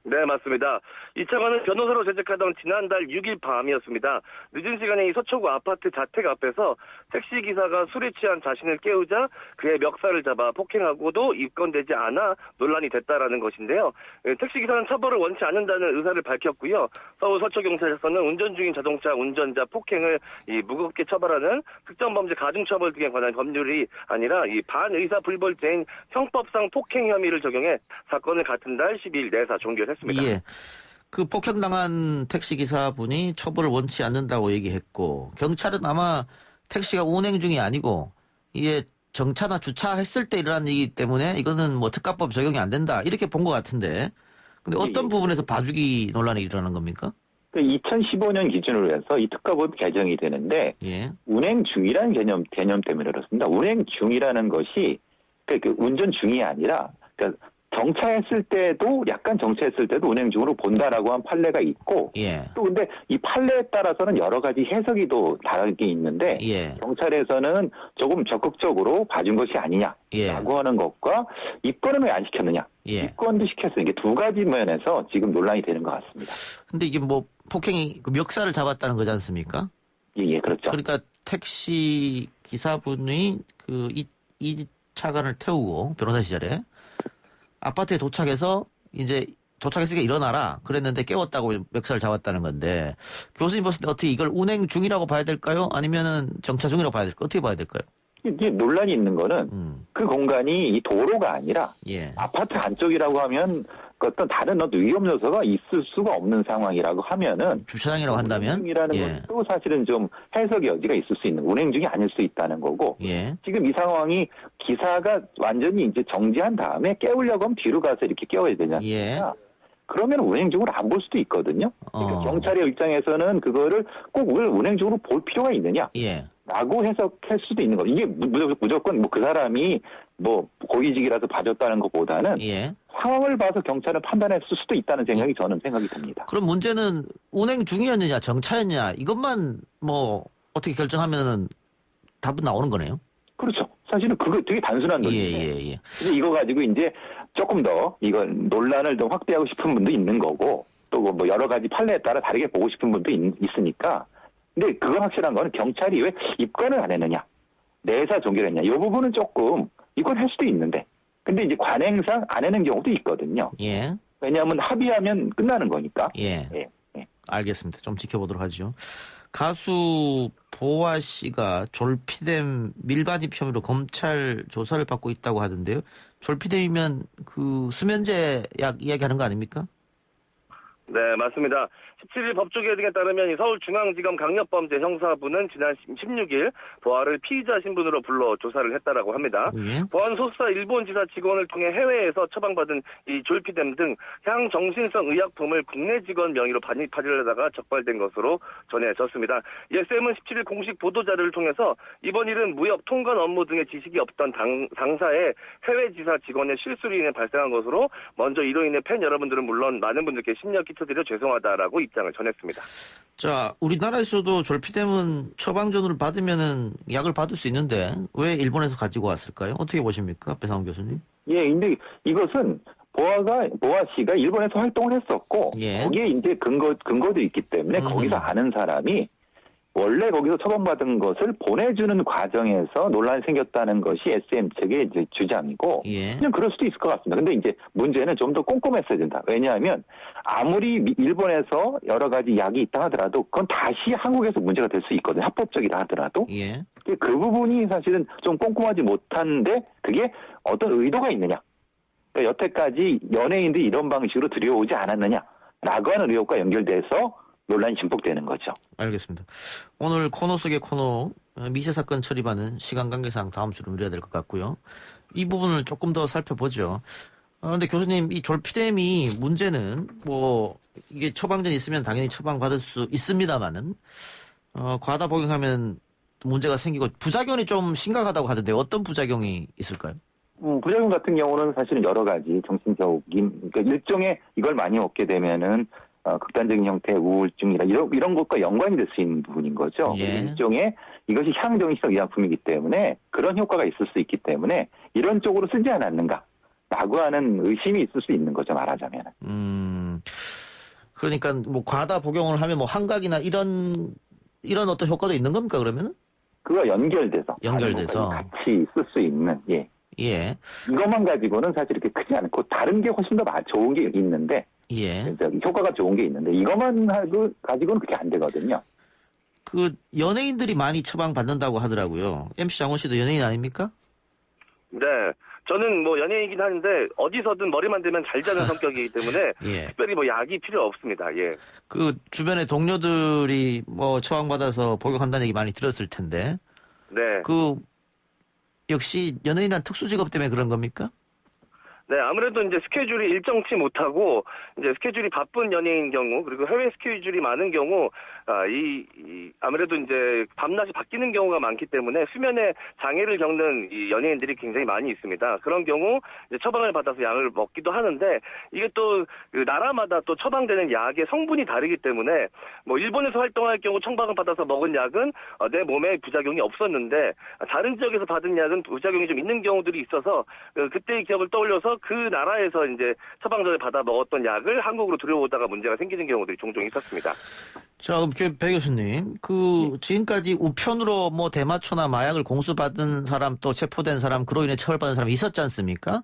네, 맞습니다. 이 차관은 변호사로 재직하던 지난달 6일 밤이었습니다. 늦은 시간에 이 서초구 아파트 자택 앞에서 택시기사가 술에 취한 자신을 깨우자 그의 멱살을 잡아 폭행하고도 입건되지 않아 논란이 됐다라는 것인데요. 택시기사는 처벌을 원치 않는다는 의사를 밝혔고요. 서울 서초경찰서는 운전 중인 자동차 운전자 폭행을 무겁게 처벌하는 특정범죄 가중처벌 등에 관한 법률이 아니라 이 반의사 불벌죄인 형법상 폭행 혐의를 적용해 사건을 같은 달 10일 내사 종결했습니다. 예. 그 폭행당한 택시기사분이 처벌을 원치 않는다고 얘기했고 경찰은 아마 택시가 운행 중이 아니고 이게 정차나 주차했을 때 일어난 일이기 때문에 이거는 뭐 특가법 적용이 안 된다 이렇게 본 것 같은데 근데 어떤 부분에서 봐주기 논란이 일어나는 겁니까? 2015년 기준으로 해서 이 특가법이 개정이 되는데 운행 중이라는 개념 때문에 그렇습니다. 운행 중이라는 것이 그 운전 중이 아니라 그러니까 정차했을 때도 약간 정차했을 때도 운행 중으로 본다라고 한 판례가 있고 또 근데 이 판례에 따라서는 여러 가지 해석이 또 다르게 있는데 경찰에서는 조금 적극적으로 봐준 것이 아니냐라고 하는 것과 입건은 왜 안 시켰느냐 입건도 시켰어요. 이게 두 가지 면에서 지금 논란이 되는 것 같습니다. 근데 이게 뭐 폭행이 멱살을 잡았다는 거지 않습니까? 예, 그렇죠. 그러니까 택시 기사분이 이 차관을 태우고 변호사 시절에 아파트에 도착해서 이제 도착했으니까 일어나라 그랬는데 깨웠다고 멱살을 잡았다는 건데 교수님 봤을 때 어떻게 이걸 운행 중이라고 봐야 될까요? 아니면은 정차 중이라고 봐야 될까요? 어떻게 봐야 될까요? 이게 논란이 있는 거는 그 공간이 이 도로가 아니라 예. 아파트 안쪽이라고 하면 그 어떤 다른 어떤 위험 요소가 있을 수가 없는 상황이라고 하면은 주차장이라고 한다면 운행 중이라는 예. 것도 사실은 좀 해석의 여지가 있을 수 있는 운행 중이 아닐 수 있다는 거고 예. 지금 이 상황이 기사가 완전히 이제 정지한 다음에 깨우려고 하면 뒤로 가서 이렇게 깨워야 되지 않습니까? 예. 그러면 운행 중으로 안 볼 수도 있거든요. 그러니까 경찰의 입장에서는 그거를 꼭 운행 중으로 볼 필요가 있느냐? 예. 라고 해석할 수도 있는 거. 이게 무조건 뭐 그 사람이 뭐 고위직이라서 봐줬다는 것보다는 예. 상황을 봐서 경찰은 판단했을 수도 있다는 생각이 저는 생각이 듭니다. 그럼 문제는 운행 중이었느냐 정차였냐 이것만 뭐 어떻게 결정하면은 답은 나오는 거네요. 그렇죠. 사실은 그거 되게 단순한 논리인데. 예. 근데 이거 가지고 이제 조금 더 이건 논란을 더 확대하고 싶은 분도 있는 거고 또 뭐 여러 가지 판례에 따라 다르게 보고 싶은 분도 있으니까. 근데 그건 확실한 거는 경찰이 왜 입건을 안 했느냐, 내사 종결을 했냐, 이 부분은 조금 입건할 수도 있는데, 근데 이제 관행상 안 하는 경우도 있거든요. 예. 왜냐하면 합의하면 끝나는 거니까. 예. 예. 알겠습니다. 좀 지켜보도록 하죠. 가수 보아 씨가 졸피뎀 밀반입 혐의로 검찰 조사를 받고 있다고 하던데요. 졸피뎀이면 그 수면제 약 이야기하는 거 아닙니까? 네, 맞습니다. 17일 법조계 등에 따르면 서울중앙지검 강력범죄 형사부는 지난 16일 보아를 피의자 신분으로 불러 조사를 했다라고 합니다. 예. 보안 소수사 일본 지사 직원을 통해 해외에서 처방받은 이 졸피뎀 등 향정신성 의약품을 국내 직원 명의로 반입하려다가 적발된 것으로 전해졌습니다. 쌤은 17일 공식 보도자료를 통해서 이번 일은 무역 통관 업무 등의 지식이 없던 당사의 해외 지사 직원의 실수로 인해 발생한 것으로 먼저 이로 인해 팬 여러분들은 물론 많은 분들께 심려 끼쳐드려 죄송하다라고 입장을 전했습니다. 자, 우리나라에서도 졸피뎀은 처방전을 받으면은 약을 받을 수 있는데 왜 일본에서 가지고 왔을까요? 어떻게 보십니까, 배상훈 교수님? 예, 근데 이것은 보아 씨가 일본에서 활동을 했었고 예. 거기에 이제 근거도 있기 때문에 거기서 아는 사람이 원래 거기서 처방받은 것을 보내주는 과정에서 논란이 생겼다는 것이 SM 측의 이제 주장이고, 예. 그냥 그럴 수도 있을 것 같습니다. 근데 이제 문제는 좀 더 꼼꼼했어야 된다. 왜냐하면 아무리 일본에서 여러 가지 약이 있다 하더라도 그건 다시 한국에서 문제가 될 수 있거든요. 합법적이라 하더라도. 예. 그 부분이 사실은 좀 꼼꼼하지 못한데 그게 어떤 의도가 있느냐. 그러니까 여태까지 연예인들이 이런 방식으로 들여오지 않았느냐라고 하는 의혹과 연결돼서 논란이 증폭되는 거죠. 알겠습니다. 오늘 코너 속의 코너 미세 사건 처리반은 시간 관계상 다음 주로 미뤄야 될 것 같고요. 이 부분을 조금 더 살펴보죠. 그런데 교수님, 이 졸피뎀이 문제는 뭐 이게 처방전이 있으면 당연히 처방받을 수 있습니다만은 과다 복용하면 문제가 생기고 부작용이 좀 심각하다고 하던데 어떤 부작용이 있을까요? 부작용 같은 경우는 사실은 여러 가지 정신적인, 그러니까 일종의 이걸 많이 먹게 되면은 극단적인 형태의 우울증이라 이런 것과 연관이 될 수 있는 부분인 거죠. 예. 일종의 이것이 향정신성 의약품이기 때문에 그런 효과가 있을 수 있기 때문에 이런 쪽으로 쓰지 않았는가라고 하는 의심이 있을 수 있는 거죠, 말하자면. 그러니까 뭐 과다 복용을 하면 뭐 환각이나 이런 어떤 효과도 있는 겁니까, 그러면은? 그거 연결돼서 같이 쓸 수 있는. 예. 예. 이것만 가지고는 사실 이렇게 크지 않고 다른 게 훨씬 더 좋은 게 있는데. 예. 효과가 좋은 게 있는데 이것만 가지고는 그게 안 되거든요. 그 연예인들이 많이 처방받는다고 하더라고요. MC 장원 씨도 연예인 아닙니까? 네. 저는 뭐 연예인이긴 하는데 어디서든 머리만 대면 잘 자는 성격이기 때문에 예. 특별히 뭐 약이 필요 없습니다. 예. 그 주변에 동료들이 뭐 처방받아서 복용한다는 얘기 많이 들었을 텐데. 네. 그 역시 연예인이란 특수 직업 때문에 그런 겁니까? 네, 아무래도 이제 스케줄이 일정치 못하고 이제 스케줄이 바쁜 연예인 경우 그리고 해외 스케줄이 많은 경우 아무래도 이제 밤낮이 바뀌는 경우가 많기 때문에 수면에 장애를 겪는 이 연예인들이 굉장히 많이 있습니다. 그런 경우 이제 처방을 받아서 약을 먹기도 하는데 이게 또 그 나라마다 또 처방되는 약의 성분이 다르기 때문에 뭐 일본에서 활동할 경우 처방을 받아서 먹은 약은 내 몸에 부작용이 없었는데 다른 지역에서 받은 약은 부작용이 좀 있는 경우들이 있어서 그때의 기억을 떠올려서 그 나라에서 이제 처방전을 받아 먹었던 약을 한국으로 들여오다가 문제가 생기는 경우들이 종종 있었습니다. 자, 그럼 배 교수님, 지금까지 우편으로 뭐 대마초나 마약을 공수받은 사람 또 체포된 사람, 그로 인해 처벌받은 사람이 있었지 않습니까?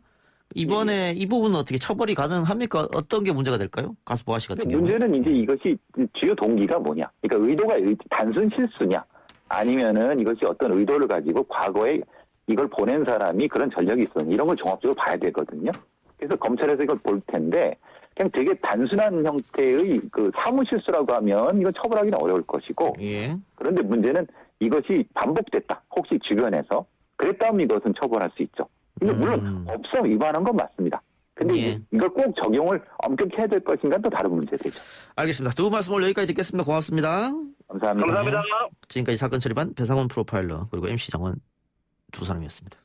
이번에 이 부분은 어떻게 처벌이 가능합니까? 어떤 게 문제가 될까요? 가수 보아 씨 같은 경우. 문제는 이제 이것이 주요 동기가 뭐냐? 그러니까 의도가 단순 실수냐? 아니면은 이것이 어떤 의도를 가지고 과거에 이걸 보낸 사람이 그런 전력이 있었는지 이런 걸 종합적으로 봐야 되거든요. 그래서 검찰에서 이걸 볼 텐데 그냥 되게 단순한 형태의 그 사무실수라고 하면 이건 처벌하기는 어려울 것이고 예. 그런데 문제는 이것이 반복됐다. 혹시 주변에서 그랬다면 이것은 처벌할 수 있죠. 근데 물론 법상 위반한 건 맞습니다. 근데 예. 이걸 꼭 적용을 엄격히 해야 될 것인가 또 다른 문제되죠. 알겠습니다. 두 분 말씀 오늘 여기까지 듣겠습니다. 고맙습니다. 감사합니다. 감사합니다. 지금까지 사건 처리반 배상훈 프로파일러 그리고 MC 장원 두 사람이었습니다.